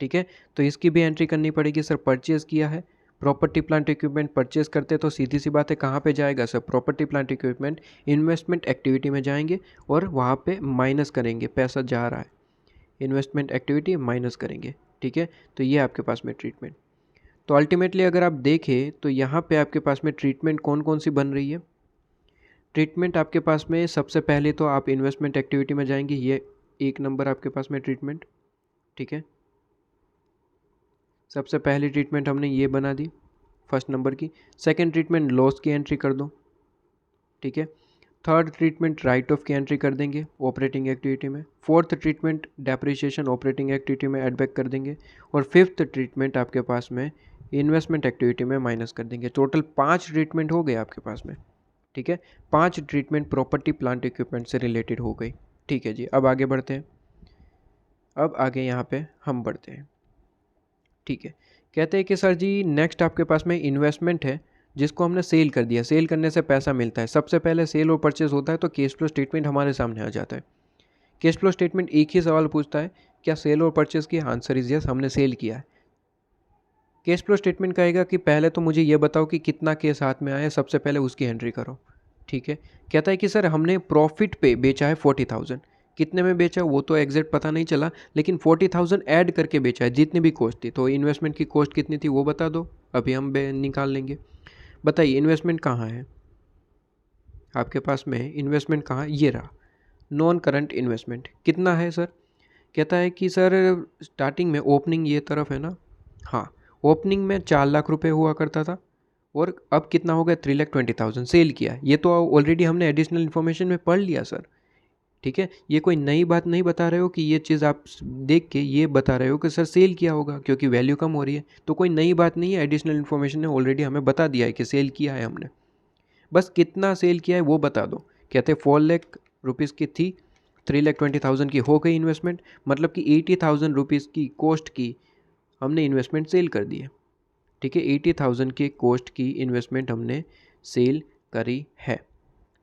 ठीक है, तो इसकी भी एंट्री करनी पड़ेगी सर। परचेज़ किया है, प्रॉपर्टी प्लांट इक्विपमेंट परचेज़ करते तो सीधी सी बात है कहाँ पे जाएगा sir? Property plant equipment investment activity में जाएंगे और वहाँ पे माइनस करेंगे, पैसा जा रहा है, इन्वेस्टमेंट एक्टिविटी माइनस करेंगे। ठीक है, तो ये आपके पास में ट्रीटमेंट। तो अल्टीमेटली अगर आप देखें तो यहाँ पे आपके पास में ट्रीटमेंट कौन कौन सी बन रही है? ट्रीटमेंट आपके पास में सबसे पहले तो आप इन्वेस्टमेंट एक्टिविटी में जाएंगे, ये एक नंबर आपके पास में ट्रीटमेंट। ठीक है, सबसे पहली ट्रीटमेंट हमने ये बना दी फर्स्ट नंबर की। सेकंड ट्रीटमेंट लॉस की एंट्री कर दो। ठीक है, थर्ड ट्रीटमेंट राइट ऑफ की एंट्री कर देंगे ऑपरेटिंग एक्टिविटी में। Fourth treatment depreciation operating activity में एड बैक कर देंगे और फिफ्थ ट्रीटमेंट आपके पास में इन्वेस्टमेंट एक्टिविटी में माइनस कर देंगे। टोटल 5 ट्रीटमेंट हो गए आपके पास में। ठीक है, 5 ट्रीटमेंट प्रॉपर्टी प्लांट इक्विपमेंट से रिलेटेड हो गई। ठीक है जी, अब आगे बढ़ते हैं। अब आगे यहाँ पे हम बढ़ते हैं। ठीक है, कहते हैं कि सर जी नेक्स्ट आपके पास में इन्वेस्टमेंट है जिसको हमने सेल कर दिया, सेल करने से पैसा मिलता है। सबसे पहले सेल और परचेज होता है तो कैश फ्लो स्टेटमेंट हमारे सामने आ जाता है। कैश फ्लो स्टेटमेंट एक ही सवाल पूछता है, क्या सेल और परचेज की? आंसर इज यस, हमने सेल किया है। कैश फ्लो स्टेटमेंट कहेगा कि पहले तो मुझे ये बताओ कि कितना केस हाथ में आया, सबसे पहले उसकी एंट्री करो। ठीक है, कहता है कि सर हमने प्रॉफिट पे बेचा है 40,000, कितने में बेचा वो तो एग्जैक्ट पता नहीं चला, लेकिन 40,000 ऐड करके बेचा है जितनी भी कॉस्ट थी। तो इन्वेस्टमेंट की कॉस्ट कितनी थी वो बता दो, अभी हम निकाल लेंगे। बताइए इन्वेस्टमेंट कहाँ है आपके पास में? इन्वेस्टमेंट कहाँ? ये रहा, नॉन करंट इन्वेस्टमेंट। कितना है सर? कहता है कि सर स्टार्टिंग में ओपनिंग ये तरफ है ना, हाँ, ओपनिंग में 4 लाख रुपए हुआ करता था और अब कितना हो गया? 3,20,000 सेल किया। ये तो ऑलरेडी हमने एडिशनल इन्फॉर्मेशन में पढ़ लिया सर। ठीक है, ये कोई नई बात नहीं बता रहे हो कि ये चीज़ आप देख के ये बता रहे हो कि सर सेल किया होगा क्योंकि वैल्यू कम हो रही है। तो कोई नई बात नहीं है, एडिशनल इन्फॉर्मेशन ने ऑलरेडी हमें बता दिया है कि सेल किया है हमने, बस कितना सेल किया है वो बता दो। कहते 4 लाख रुपीज़ की थी, 3,20,000 की हो गई इन्वेस्टमेंट, मतलब कि 80,000 रुपीज़ की कॉस्ट की हमने इन्वेस्टमेंट सेल कर दी है। ठीक है, 80,000 के कॉस्ट की इन्वेस्टमेंट हमने सेल करी है।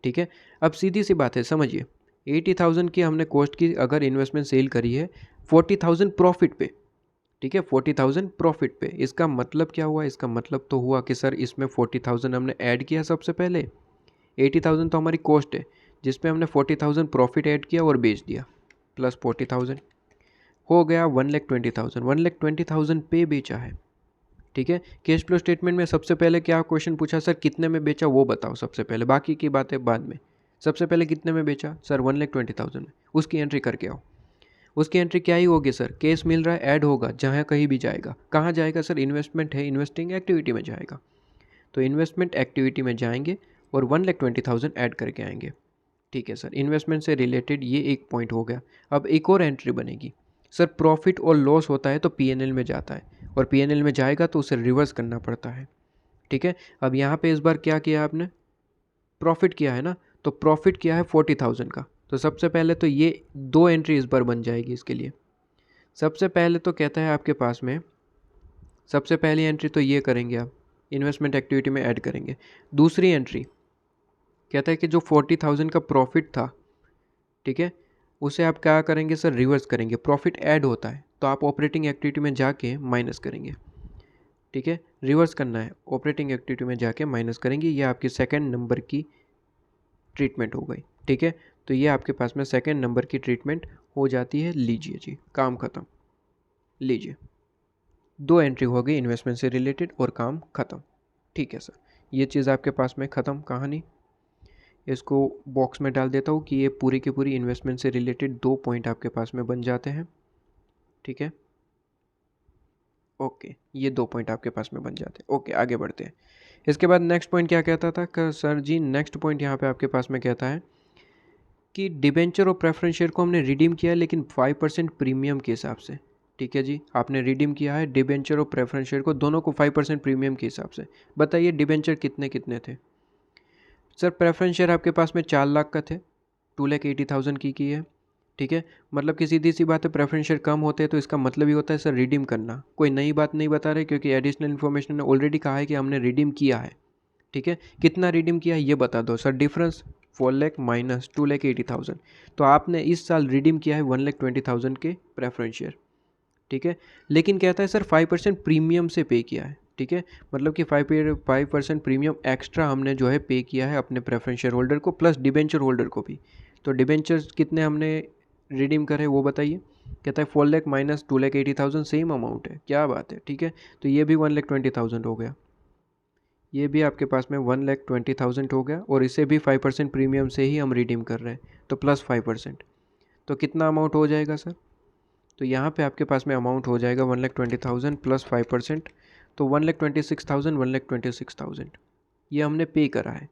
ठीक है, अब सीधी सी बात है, समझिए 80,000 की हमने कॉस्ट की अगर इन्वेस्टमेंट सेल करी है 40,000 प्रॉफिट पे। ठीक है, 40,000 प्रॉफिट पे, इसका मतलब क्या हुआ? इसका मतलब तो हुआ कि सर इसमें 40,000 हमने ऐड किया सबसे पहले, 80,000 तो हमारी कॉस्ट है जिसमें हमने 40,000 प्रॉफिट ऐड किया और बेच दिया, प्लस 40,000 हो गया 1,20,000, 1,20,000 पे बेचा है। ठीक है, कैश फ्लो स्टेटमेंट में सबसे पहले क्या क्वेश्चन पूछा? सर कितने में बेचा वो बताओ सबसे पहले, बाकी की बातें बाद में। सबसे पहले कितने में बेचा? सर 1,20,000 में, उसकी एंट्री करके आओ। उसकी एंट्री क्या ही होगी सर? केस मिल रहा है, ऐड होगा, जहाँ कहीं भी जाएगा। कहाँ जाएगा सर? इन्वेस्टमेंट है, इन्वेस्टिंग एक्टिविटी में जाएगा। तो इन्वेस्टमेंट एक्टिविटी में जाएंगे और 1,20,000 ऐड करके आएंगे। ठीक है सर, इन्वेस्टमेंट से रिलेटेड ये एक पॉइंट हो गया। अब एक और एंट्री बनेगी सर, प्रॉफिट और लॉस होता है तो पीएनएल में जाता है और पीएनएल में जाएगा तो उसे रिवर्स करना पड़ता है। ठीक है, अब यहाँ पे इस बार क्या किया आपने? प्रॉफिट किया है ना, तो प्रॉफिट किया है 40,000 का, तो सबसे पहले तो ये 2 एंट्री इस बार बन जाएगी इसके लिए। सबसे पहले तो कहता है आपके पास में, सबसे पहली एंट्री तो ये करेंगे आप, इन्वेस्टमेंट एक्टिविटी में ऐड करेंगे। दूसरी एंट्री कहता है कि जो 40,000 का प्रॉफिट था, ठीक है, उसे आप क्या करेंगे सर, रिवर्स करेंगे। प्रॉफिट ऐड होता है तो आप ऑपरेटिंग एक्टिविटी में जाके माइनस करेंगे, ठीक है, रिवर्स करना है, ऑपरेटिंग एक्टिविटी में जाके माइनस करेंगे। ये आपकी सेकंड नंबर की ट्रीटमेंट हो गई, ठीक है। तो ये आपके पास में सेकंड नंबर की ट्रीटमेंट हो जाती है। लीजिए जी, काम ख़त्म। लीजिए, 2 एंट्री हो गई इन्वेस्टमेंट से रिलेटेड और काम ख़त्म, ठीक है सर। ये चीज़ आपके पास में ख़त्म कहानी। इसको बॉक्स में डाल देता हूँ कि ये पूरी की पूरी इन्वेस्टमेंट से रिलेटेड 2 पॉइंट आपके पास में बन जाते हैं, ठीक है। ओके, ये 2 पॉइंट आपके पास में बन जाते हैं। ओके, आगे बढ़ते हैं। इसके बाद नेक्स्ट पॉइंट क्या कहता था कि सर जी, नेक्स्ट पॉइंट यहाँ पे आपके पास में कहता है कि डिबेंचर और प्रेफरेंस शेयर को हमने रिडीम किया है, लेकिन 5% प्रीमियम के हिसाब से, ठीक है जी। आपने रिडीम किया है डिबेंचर और प्रेफरेंस शेयर को, दोनों को 5% प्रीमियम के हिसाब से। बताइए डिबेंचर कितने कितने थे सर? प्रेफरेंस शेयर आपके पास में 4 लाख का थे, 2,80,000 की है, ठीक है। मतलब कि सीधी सी बात है, प्रेफरेंस शेयर कम होते हैं तो इसका मतलब ही होता है सर रिडीम करना। कोई नई बात नहीं बता रहे, क्योंकि एडिशनल इन्फॉर्मेशन ने ऑलरेडी कहा है कि हमने रिडीम किया है, ठीक है। कितना रिडीम किया है ये बता दो सर। डिफरेंस 4 लाख माइनस 2,80,000, तो आपने इस साल रिडीम किया है 1,20,000 के प्रेफरेंस शेयर, ठीक है। लेकिन कहता है सर 5% प्रीमियम से पे किया है, ठीक है। मतलब कि 5% प्रीमियम एक्स्ट्रा हमने जो है पे किया है अपने प्रेफरेंस शेयर होल्डर को, प्लस डिबेंचर होल्डर को भी। तो डिबेंचर्स कितने हमने रिडीम करे वो बताइए। कहता है 4 लाख माइनस 2,80,000 सेम अमाउंट है, क्या बात है, ठीक है। तो ये भी 1,20,000 हो गया, ये भी आपके पास में 1,20,000 हो गया, और इसे भी 5% प्रीमियम से ही हम रिडीम कर रहे हैं, तो प्लस 5%। तो कितना अमाउंट हो जाएगा सर? तो यहाँ पे आपके पास में अमाउंट हो जाएगा 1,20,000 प्लस 5%, तो 1,26,000, 1,26,000 ये हमने पे करा है,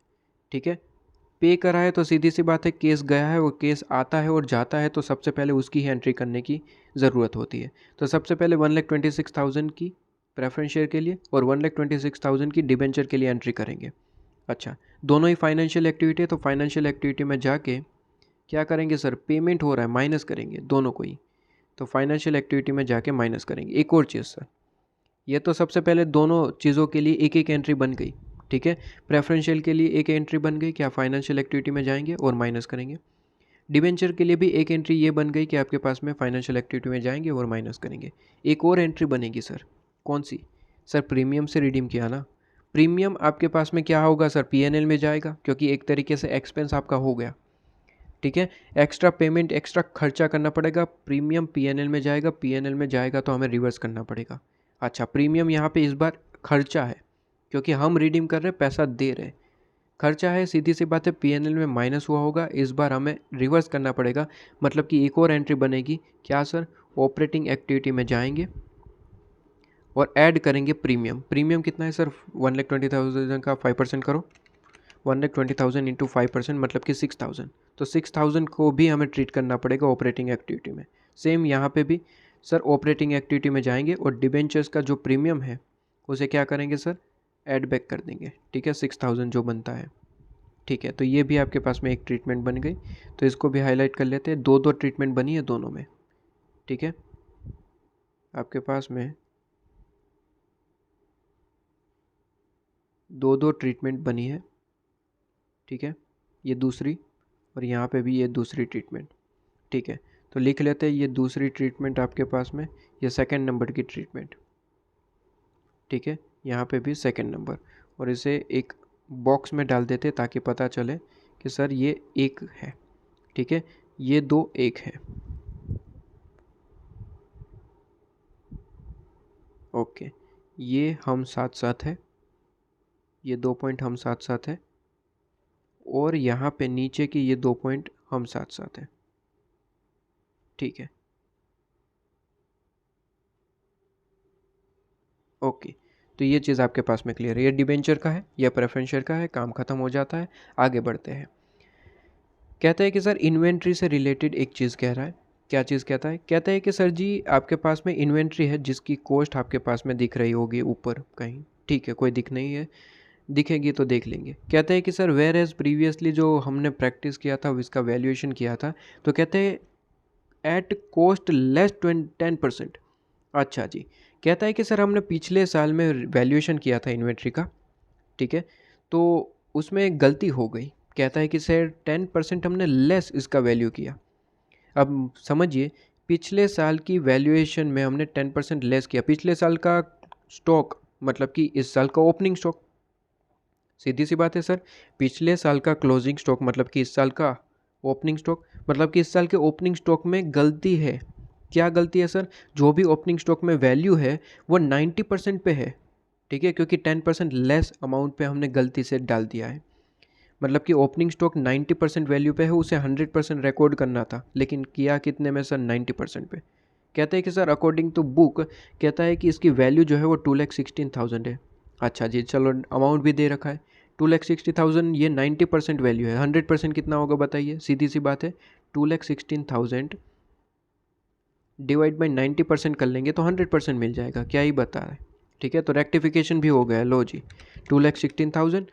ठीक है। पे करा है तो सीधी सी बात है, केस गया है और केस आता है और जाता है, तो सबसे पहले उसकी ही एंट्री करने की ज़रूरत होती है। तो सबसे पहले 1,26,000 की प्रेफरेंस शेयर के लिए और 1,26,000 की डिबेंचर के लिए एंट्री करेंगे। अच्छा, दोनों ही फाइनेंशियल एक्टिविटी है, तो फाइनेंशियल एक्टिविटी में जाके क्या करेंगे सर? पेमेंट हो रहा है, माइनस करेंगे दोनों को ही। तो फाइनेंशियल एक्टिविटी में जाके माइनस करेंगे। एक और चीज़ सर, ये तो सबसे पहले दोनों चीज़ों के लिए एक एक एंट्री बन गई, ठीक है। प्रेफरेंशियल के लिए एक एंट्री बन गई कि आप फाइनेंशियल एक्टिविटी में जाएंगे और माइनस करेंगे। डिबेंचर के लिए भी एक एंट्री ये बन गई कि आपके पास में फाइनेंशियल एक्टिविटी में जाएंगे और माइनस करेंगे। एक और एंट्री बनेगी सर, कौन सी सर? प्रीमियम से रिडीम किया ना, प्रीमियम आपके पास में क्या होगा सर? पीएनएल में जाएगा, क्योंकि एक तरीके से एक्सपेंस आपका हो गया, ठीक है। एक्स्ट्रा पेमेंट, एक्स्ट्रा खर्चा करना पड़ेगा, प्रीमियम पीएनएल में जाएगा, पीएनएल में जाएगा तो हमें रिवर्स करना पड़ेगा। अच्छा, प्रीमियम यहाँ पे इस बार खर्चा है, क्योंकि हम रिडीम कर रहे हैं, पैसा दे रहे हैं, खर्चा है, सीधी सी बात है, पीएनएल में माइनस हुआ होगा, इस बार हमें रिवर्स करना पड़ेगा। मतलब कि एक और एंट्री बनेगी, क्या सर? ऑपरेटिंग एक्टिविटी में जाएंगे और ऐड करेंगे प्रीमियम। प्रीमियम कितना है सर? 1,20,000 का 5% करो, 1,20,000 इंटू 5% मतलब कि 6,000। तो 6,000 को भी हमें ट्रीट करना पड़ेगा ऑपरेटिंग एक्टिविटी में। सेम यहाँ पे भी सर ऑपरेटिंग एक्टिविटी में जाएंगे और डिबेंचर्स का जो प्रीमियम है उसे क्या करेंगे सर? ऐड बैक कर देंगे, ठीक है, 6,000 जो बनता है, ठीक है। तो ये भी आपके पास में एक ट्रीटमेंट बन गई, तो इसको भी हाईलाइट कर लेते हैं। 2-2 ट्रीटमेंट बनी है दोनों में, ठीक है। आपके पास में 2-2 ट्रीटमेंट बनी है, ठीक है। ये दूसरी और यहाँ पे भी ये दूसरी ट्रीटमेंट, ठीक है। तो लिख लेते हैं, ये दूसरी ट्रीटमेंट आपके पास में, ये सेकंड नंबर की ट्रीटमेंट, ठीक है। यहाँ पे भी सेकंड नंबर, और इसे एक बॉक्स में डाल देते ताकि पता चले कि सर ये एक है, ठीक है, ये 2 एक है। ओके, ये हम साथ साथ है, ये 2 पॉइंट हम साथ साथ है, और यहाँ पे नीचे की ये 2 पॉइंट हम साथ साथ है, ठीक है। ओके, तो ये चीज़ आपके पास में क्लियर है। ये डिबेंचर का है, यह प्रेफरेंस शेयर का है, काम खत्म हो जाता है। आगे बढ़ते हैं। कहता है कि सर इन्वेंट्री से रिलेटेड एक चीज़ कह रहा है। क्या चीज़ कहता है? कहता है कि सर जी आपके पास में इन्वेंट्री है जिसकी कॉस्ट आपके पास में दिख रही होगी ऊपर कहीं, ठीक है, कोई दिख नहीं है, दिखेगी तो देख लेंगे। कहते हैं कि सर वेयर एज प्रीवियसली जो हमने प्रैक्टिस किया था, इसका वैल्यूएशन किया था, तो कहते हैं एट कोस्ट लेस 10%। अच्छा जी, कहता है कि सर हमने पिछले साल में वैल्यूएशन किया था इन्वेंट्री का, ठीक है, तो उसमें एक गलती हो गई। कहता है कि सर 10% हमने लेस इसका वैल्यू किया। अब समझिए, पिछले साल की वैल्यूएशन में हमने 10% लेस किया। पिछले साल का स्टॉक मतलब कि इस साल का ओपनिंग स्टॉक, सीधी सी बात है सर। पिछले साल का क्लोजिंग स्टॉक मतलब कि इस साल का ओपनिंग स्टॉक, मतलब कि इस साल के ओपनिंग स्टॉक में गलती है। क्या गलती है सर? जो भी ओपनिंग स्टॉक में वैल्यू है वो 90% पे है, ठीक है, क्योंकि 10% लेस अमाउंट पे हमने गलती से डाल दिया है। मतलब कि ओपनिंग स्टॉक 90% वैल्यू पे है, उसे 100% रिकॉर्ड करना था, लेकिन किया कितने में सर? 90% पे। कहते हैं कि सर अकॉर्डिंग टू बुक, कहता है कि इसकी वैल्यू जो है वो 2,16,000 है। अच्छा जी, चलो अमाउंट भी दे रखा है 2,60,000, ये 90% वैल्यू है। 100% कितना होगा बताइए? सीधी सी बात है, 2,16,000 डिवाइड बाई 90% कर लेंगे तो 100% मिल जाएगा। क्या ही बता रहे, ठीक है। तो रेक्टिफिकेशन भी हो गया। लो जी, 2,16,000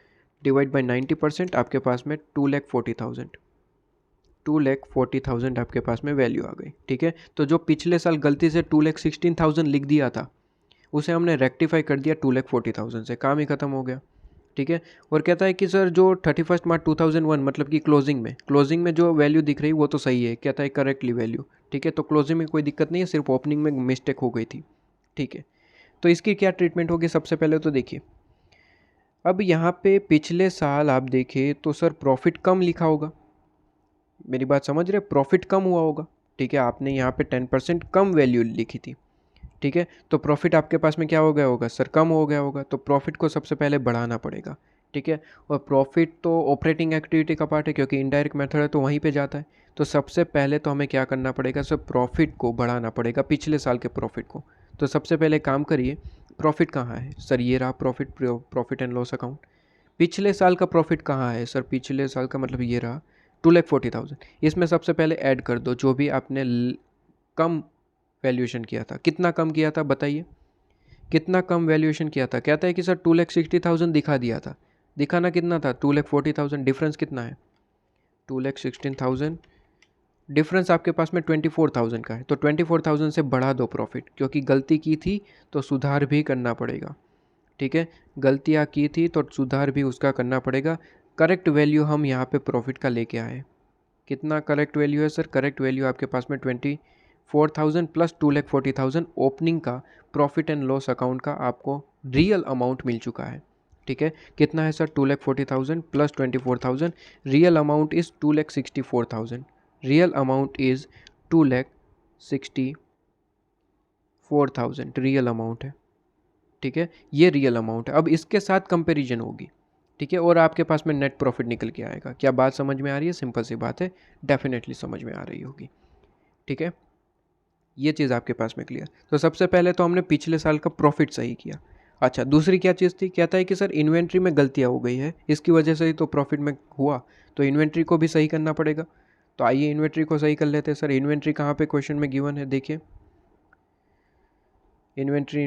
डिवाइड बाई 90%, आपके पास में 2,40,000, 2,40,000 आपके पास में वैल्यू आ गई, ठीक है। तो जो पिछले साल गलती से 2,16,000 लिख दिया था, उसे हमने रेक्टिफाई कर दिया 2,40,000 से, काम ही खत्म हो गया, ठीक है। और कहता है कि सर जो 31 मार्च 2001 मतलब कि क्लोजिंग में जो वैल्यू दिख रही वो तो सही है, कहता है करेक्टली वैल्यू, ठीक है। तो क्लोजिंग में कोई दिक्कत नहीं है, सिर्फ ओपनिंग में मिस्टेक हो गई थी, ठीक है। तो इसकी क्या ट्रीटमेंट होगी? सबसे पहले तो देखिए, अब यहाँ पे पिछले साल आप देखें तो सर प्रॉफिट कम लिखा होगा, मेरी बात समझ रहे? प्रॉफिट कम हुआ होगा, ठीक है। आपने यहाँ पे 10% कम वैल्यू लिखी थी, ठीक है। तो प्रॉफिट आपके पास में क्या हो गया होगा सर? कम हो गया होगा। तो प्रॉफिट को सबसे पहले बढ़ाना पड़ेगा, ठीक है। और प्रॉफिट तो ऑपरेटिंग एक्टिविटी का पार्ट है, क्योंकि इनडायरेक्ट मेथड है तो वहीं पे जाता है। तो सबसे पहले तो हमें क्या करना पड़ेगा सर? प्रॉफिट को बढ़ाना पड़ेगा, पिछले साल के प्रॉफिट को। तो सबसे पहले काम करिए, प्रॉफिट कहाँ है सर? ये रहा profit, profit and loss account. पिछले साल का प्रॉफिट कहाँ है सर? पिछले साल का मतलब ये रहा 2,40,000। इसमें सबसे पहले ऐड कर दो जो भी आपने कम वैल्यूएशन किया था। कितना कम किया था बताइए? कितना कम वैल्यूएशन किया था? कहता है कि सर 2,60,000 दिखा दिया था। दिखाना कितना था? 2,40,000। डिफरेंस कितना है? 2,16,000। डिफरेंस आपके पास में 24,000 का है, तो 24,000 से बढ़ा दो प्रॉफिट, क्योंकि गलती की थी तो सुधार भी करना पड़ेगा, ठीक है। गलतियाँ की थी तो सुधार भी उसका करना पड़ेगा। करेक्ट वैल्यू हम यहाँ पे प्रॉफिट का लेके आए। कितना करेक्ट वैल्यू है सर? करेक्ट वैल्यू आपके पास में 24,000 प्लस 2,40,000 ओपनिंग का प्रॉफिट एंड लॉस अकाउंट का आपको रियल अमाउंट मिल चुका है, ठीक है। कितना है sir? 2,40,000 plus 24,000, real amount is 2,64,000। Real amount is 2,64,000 real amount है, ठीक है। ये रियल अमाउंट है। अब इसके साथ कंपैरिजन होगी, ठीक है, और आपके पास में नेट प्रॉफिट निकल के आएगा। क्या बात समझ में आ रही है? सिंपल सी बात है, डेफिनेटली समझ में आ रही होगी, ठीक है। ये चीज़ आपके पास में क्लियर। तो सबसे पहले तो हमने पिछले साल का प्रॉफिट सही किया। अच्छा, दूसरी क्या चीज़ थी? कहता है कि सर इन्वेंट्री में गलतियाँ हो गई है, इसकी वजह से ही तो प्रॉफिट में हुआ, तो इन्वेंट्री को भी सही करना पड़ेगा। तो आइए इन्वेंट्री को सही कर लेते हैं। सर इन्वेंट्री कहाँ पे क्वेश्चन में गिवन है? देखिए, इन्वेंट्री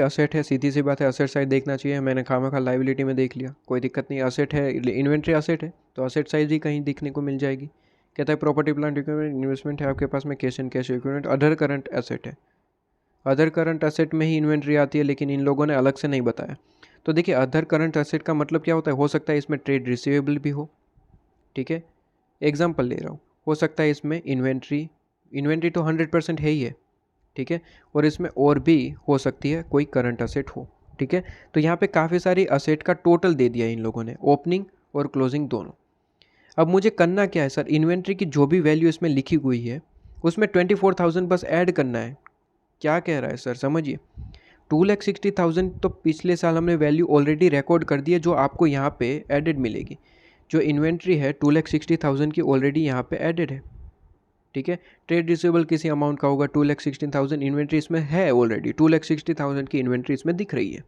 असेट है, सीधी सी बात है, असेट साइड देखना चाहिए। मैंने खामखा लाइबिलिटी में देख लिया, कोई दिक्कत नहीं। असेट है, इन्वेंट्री असेट है तो असेट साइड ही कहीं दिखने को मिल जाएगी। कहता है प्रॉपर्टी प्लांट इक्विपमेंट इन्वेस्टमेंट है आपके पास में, cash and cash equipment. Other current asset है, अदर करंट एसेट में ही इन्वेंट्री आती है, लेकिन इन लोगों ने अलग से नहीं बताया। तो देखिए, अदर करंट एसेट का मतलब क्या होता है? हो सकता है इसमें ट्रेड रिसीवेबल भी हो, ठीक है। एग्जाम्पल ले रहा हूँ, हो सकता है इसमें इन्वेंट्री तो 100% है ही है, ठीक है, और इसमें और भी हो सकती है कोई करंट असेट हो, ठीक है। तो यहाँ पे काफ़ी सारी असेट का टोटल दे दिया इन लोगों ने, ओपनिंग और क्लोजिंग दोनों। अब मुझे करना क्या है सर? इन्वेंट्री की जो भी वैल्यू इसमें लिखी हुई है उसमें 24,000 बस ऐड करना है। क्या कह रहा है सर? समझिए, 2,60,000 तो पिछले साल हमने वैल्यू ऑलरेडी रिकॉर्ड कर दी है, जो आपको यहाँ पे एडेड मिलेगी। जो इन्वेंट्री है 2,60,000 की ऑलरेडी यहाँ पे एडेड है, ठीक है। ट्रेड रिसीवेबल किसी अमाउंट का होगा, 2,16,000 इन्वेंट्री इसमें है ऑलरेडी, 2,60,000 की इन्वेंट्री इसमें दिख रही है,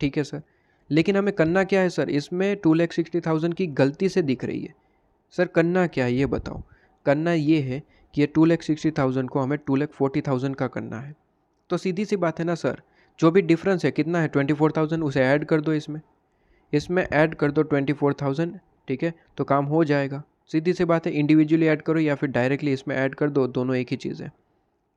ठीक है सर। लेकिन हमें करना क्या है सर? इसमें 2,60,000 की गलती से दिख रही है। सर करना क्या है ये बताओ? करना ये है कि ये 2,60,000 को हमें 2,40,000 का करना है। तो सीधी सी बात है ना सर, जो भी डिफरेंस है कितना है 24,000, उसे ऐड कर दो इसमें ऐड कर दो 24,000, ठीक है, तो काम हो जाएगा। सीधी सी बात है, इंडिविजुअली ऐड करो या फिर डायरेक्टली इसमें ऐड कर दो, दोनों एक ही चीज़ है।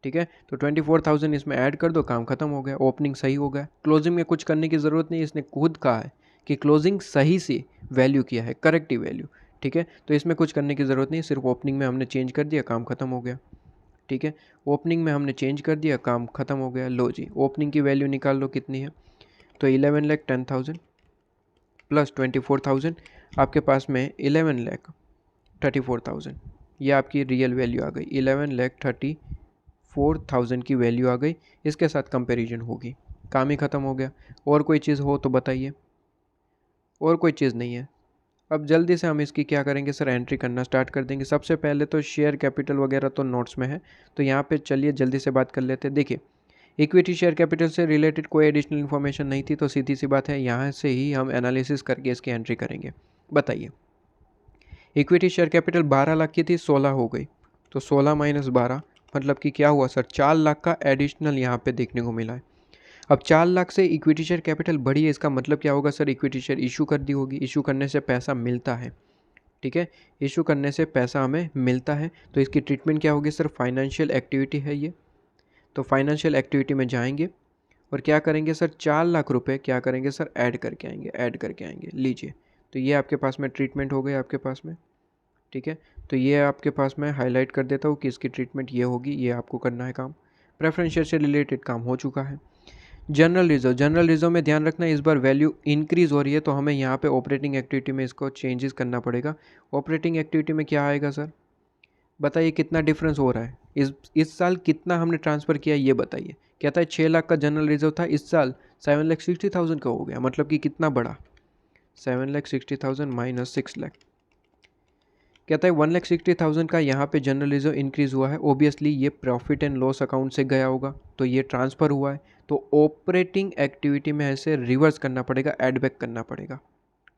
ठीक है, तो 24,000 इसमें ऐड कर दो, काम खत्म हो गया, ओपनिंग सही हो गया। क्लोजिंग में कुछ करने की ज़रूरत नहीं, इसने खुद कहा है कि क्लोजिंग सही सी वैल्यू किया है, करेक्ट वैल्यू। ठीक है, तो इसमें कुछ करने की ज़रूरत नहीं, सिर्फ ओपनिंग में हमने चेंज कर दिया, काम खत्म हो गया। ठीक है, ओपनिंग में हमने चेंज कर दिया, काम खत्म हो गया। लो जी, ओपनिंग की वैल्यू निकाल लो कितनी है, तो 11,10,000 प्लस 24,000, आपके पास में 11,34,000, ये आपकी रियल वैल्यू आ गई। 11,34,000 की वैल्यू आ गई, इसके साथ कंपैरिजन होगी, काम ही ख़त्म हो गया। और कोई चीज़ हो तो बताइए, और कोई चीज़ नहीं है। अब जल्दी से हम इसकी क्या करेंगे सर, एंट्री करना स्टार्ट कर देंगे। सबसे पहले तो शेयर कैपिटल वगैरह तो नोट्स में है, तो यहाँ पे चलिए जल्दी से बात कर लेते हैं। देखिए, इक्विटी शेयर कैपिटल से रिलेटेड कोई एडिशनल इन्फॉर्मेशन नहीं थी, तो सीधी सी बात है, यहाँ से ही हम एनालिसिस करके इसकी एंट्री करेंगे। बताइए, इक्विटी शेयर कैपिटल 12 लाख की थी, 16 हो गई, तो 16 माइनस 12 मतलब कि क्या हुआ सर, 4 लाख का एडिशनल यहाँ पे देखने को मिला है। अब 4 लाख से इक्विटी शेयर कैपिटल बढ़ी है, इसका मतलब क्या होगा सर, इक्विटी शेयर इशू कर दी होगी। इशू करने से पैसा मिलता है, ठीक है, इशू करने से पैसा हमें मिलता है, तो इसकी ट्रीटमेंट क्या होगी सर, फाइनेंशियल एक्टिविटी है ये। तो फाइनेंशियल एक्टिविटी में जाएंगे और क्या करेंगे सर, 4 लाख रुपए क्या करेंगे सर, ऐड करके आएंगे, ऐड करके आएंगे। लीजिए, तो ये आपके पास में ट्रीटमेंट हो गई आपके पास में। ठीक है, तो ये आपके पास मैं हाईलाइट कर देता हूँ कि इसकी ट्रीटमेंट ये होगी, ये आपको करना है काम। प्रेफरेंस शेयर से रिलेटेड काम हो चुका है। जनरल रिजर्व में ध्यान रखना, इस बार वैल्यू इंक्रीज़ हो रही है, तो हमें यहाँ पे ऑपरेटिंग एक्टिविटी में इसको चेंजेस करना पड़ेगा। ऑपरेटिंग एक्टिविटी में क्या आएगा सर, बताइए कितना डिफरेंस हो रहा है, इस साल कितना हमने ट्रांसफ़र किया ये बताइए। कहता है 6 लाख का जनरल रिजर्व था, इस साल 7,60,000 का हो गया, मतलब कि कितना बढ़ा, 7,60,000 माइनस 6 लाख, कहता है 1,60,000 का यहाँ पे जनरल रिजर्व इंक्रीज़ हुआ है। ओबियसली ये प्रॉफिट एंड लॉस अकाउंट से गया होगा, तो ये ट्रांसफ़र हुआ है, तो ऑपरेटिंग एक्टिविटी में ऐसे रिवर्स करना पड़ेगा, ऐड बैक करना पड़ेगा।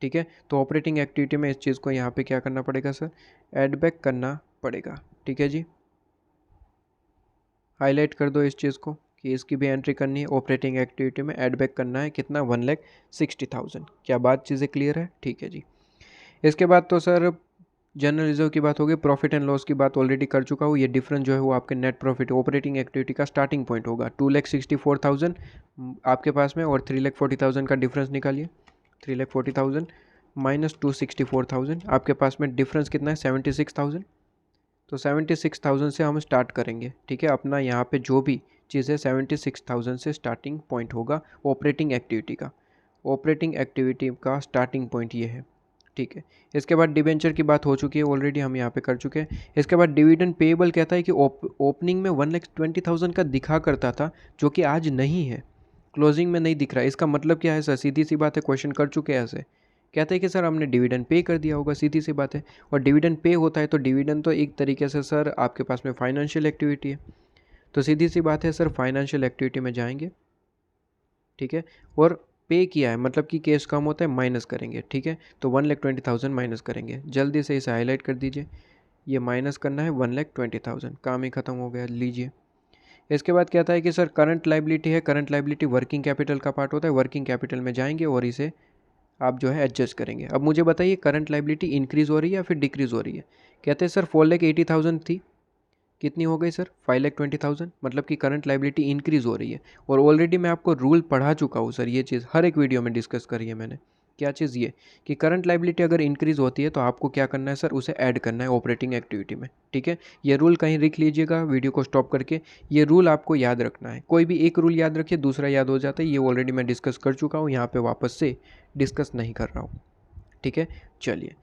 ठीक है, तो ऑपरेटिंग एक्टिविटी में इस चीज़ को यहाँ पे क्या करना पड़ेगा सर, ऐड बैक करना पड़ेगा। ठीक है जी, हाईलाइट कर दो इस चीज़ को कि इसकी भी एंट्री करनी है, ऑपरेटिंग एक्टिविटी में ऐड बैक करना है कितना, 1,60,000। क्या बात चीज़ें क्लियर है, ठीक है जी। इसके बाद तो सर जनरल रिजर्व की बात होगी, प्रॉफिट एंड लॉस की बात ऑलरेडी कर चुका हूँ। ये डिफरेंस जो है वो आपके नेट प्रॉफिट ऑपरेटिंग एक्टिविटी का स्टार्टिंग पॉइंट होगा, 2,64,000 आपके पास में, और 3,40,000 का डिफरेंस निकालिए। 3,40,000 माइनस 264,000, आपके पास में डिफरेंस कितना है, 76,000। तो 76,000 से हम स्टार्ट करेंगे। ठीक है, अपना यहाँ पे जो भी चीज़ है 76,000 से स्टार्टिंग पॉइंट होगा ऑपरेटिंग एक्टिविटी का। ऑपरेटिंग एक्टिविटी का स्टार्टिंग पॉइंट ये है। ठीक है, इसके बाद डिबेंचर की बात हो चुकी है, ऑलरेडी हम यहाँ पे कर चुके हैं। इसके बाद डिविडेंड पेएबल कहता है कि ओपनिंग में 1,20,000 का दिखा करता था, जो कि आज नहीं है, क्लोजिंग में नहीं दिख रहा है। इसका मतलब क्या है सर, सीधी सी बात है, क्वेश्चन कर चुके हैं ऐसे। कहते हैं कि सर हमने डिविडेंड पे कर दिया होगा, सीधी सी बात है। और डिविडेंड पे होता है तो डिविडेंड तो एक तरीके से सर आपके पास में फाइनेंशियल एक्टिविटी है, तो सीधी सी बात है सर, फाइनेंशियल एक्टिविटी में जाएंगे। ठीक है, और पे किया है मतलब कि केस कम होता है, माइनस करेंगे। ठीक है, तो 1,20,000 माइनस करेंगे, जल्दी से इसे हाईलाइट कर दीजिए। ये माइनस करना है 1,20,000, काम ही ख़त्म हो गया। लीजिए, इसके बाद कहता है कि सर करंट लाइबिलिटी है, करंट लाइबिलिटी वर्किंग कैपिटल का पार्ट होता है, वर्किंग कैपिटल में जाएंगे और इसे आप जो है एडजस्ट करेंगे। अब मुझे बताइए करंट लाइबिलिटी इंक्रीज़ हो रही है या फिर डिक्रीज़ हो रही है। कहते हैं सर 4,80,000 थी, कितनी हो गई सर, 5,20,000, मतलब कि करंट लाइबिलिटी इंक्रीज़ हो रही है। और ऑलरेडी मैं आपको रूल पढ़ा चुका हूँ सर, ये चीज़ हर एक वीडियो में डिस्कस करी है मैंने। क्या चीज़, ये कि करंट लाइबिलिटी अगर इंक्रीज़ होती है तो आपको क्या करना है सर, उसे ऐड करना है ऑपरेटिंग एक्टिविटी में। ठीक है, ये रूल कहीं लिख लीजिएगा वीडियो को स्टॉप करके, ये रूल आपको याद रखना है। कोई भी एक रूल याद रखिए, दूसरा याद हो जाता है। ये ऑलरेडी मैं डिस्कस कर चुका हूँ, यहाँ पर वापस से डिस्कस नहीं कर रहा हूँ। ठीक है, चलिए,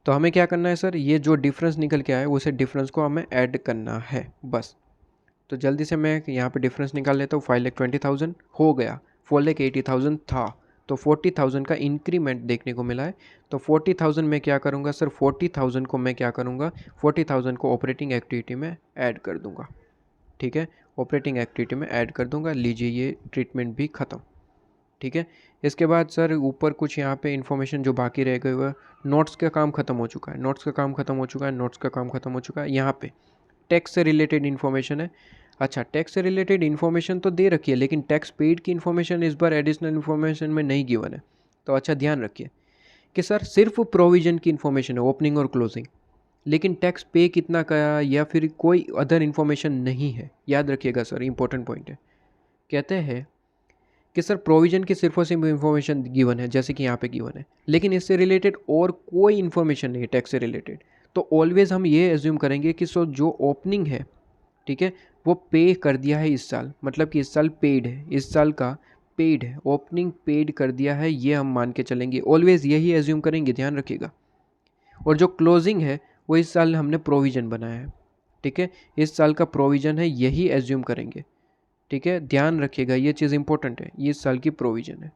तो हमें क्या करना है सर, ये जो डिफरेंस निकल के आया उसे डिफरेंस को हमें ऐड करना है बस। तो जल्दी से मैं यहाँ पे डिफरेंस निकाल लेता हूँ। 5,20,000 हो गया, 4,80,000 था, तो 40,000 का इंक्रीमेंट देखने को मिला है। तो 40,000 में क्या करूँगा सर, 40,000 को मैं क्या करूँगा, 40,000 को ऑपरेटिंग एक्टिविटी में ऐड कर दूँगा। ठीक है, ऑपरेटिंग एक्टिविटी में ऐड कर दूँगा। लीजिए, ये ट्रीटमेंट भी ख़त्म। ठीक है, इसके बाद सर ऊपर कुछ यहाँ पे इन्फॉर्मेशन जो बाकी रह गए हुआ, नोट्स का काम ख़त्म हो चुका है, नोट्स का काम ख़त्म हो चुका है, नोट्स का काम ख़त्म हो चुका है। यहाँ पे टैक्स से रिलेटेड इन्फॉर्मेशन है। अच्छा, टैक्स से रिलेटेड इन्फॉर्मेशन तो दे रखी है, लेकिन टैक्स पेड की इन्फॉर्मेशन इस बार एडिशनल इन्फॉर्मेशन में नहीं गिवन है। तो अच्छा ध्यान रखिए, कि सर सिर्फ प्रोविजन की इन्फॉर्मेशन है, ओपनिंग और क्लोजिंग, लेकिन टैक्स पे कितना करा या फिर कोई अदर इन्फॉर्मेशन नहीं है। याद रखिएगा सर, इंपॉर्टेंट पॉइंट है। कहते हैं कि सर प्रोविजन की सिर्फ और सिर्फ इन्फॉर्मेशन गिवन है, जैसे कि यहाँ पे गिवन है, लेकिन इससे रिलेटेड और कोई इन्फॉर्मेशन नहीं है टैक्स से रिलेटेड। तो ऑलवेज हम ये एज्यूम करेंगे कि सो जो ओपनिंग है, ठीक है, वो पे कर दिया है इस साल, मतलब कि इस साल पेड है, इस साल का पेड है, ओपनिंग पेड कर दिया है, ये हम मान के चलेंगे। ऑलवेज यही एज्यूम करेंगे, ध्यान रखिएगा। और जो क्लोजिंग है वो इस साल हमने प्रोविज़न बनाया है, ठीक है, इस साल का प्रोविज़न है, यही एज्यूम करेंगे, ठीक है, ध्यान रखिएगा, ये चीज़ इंपॉर्टेंट है, ये इस साल की प्रोविज़न है।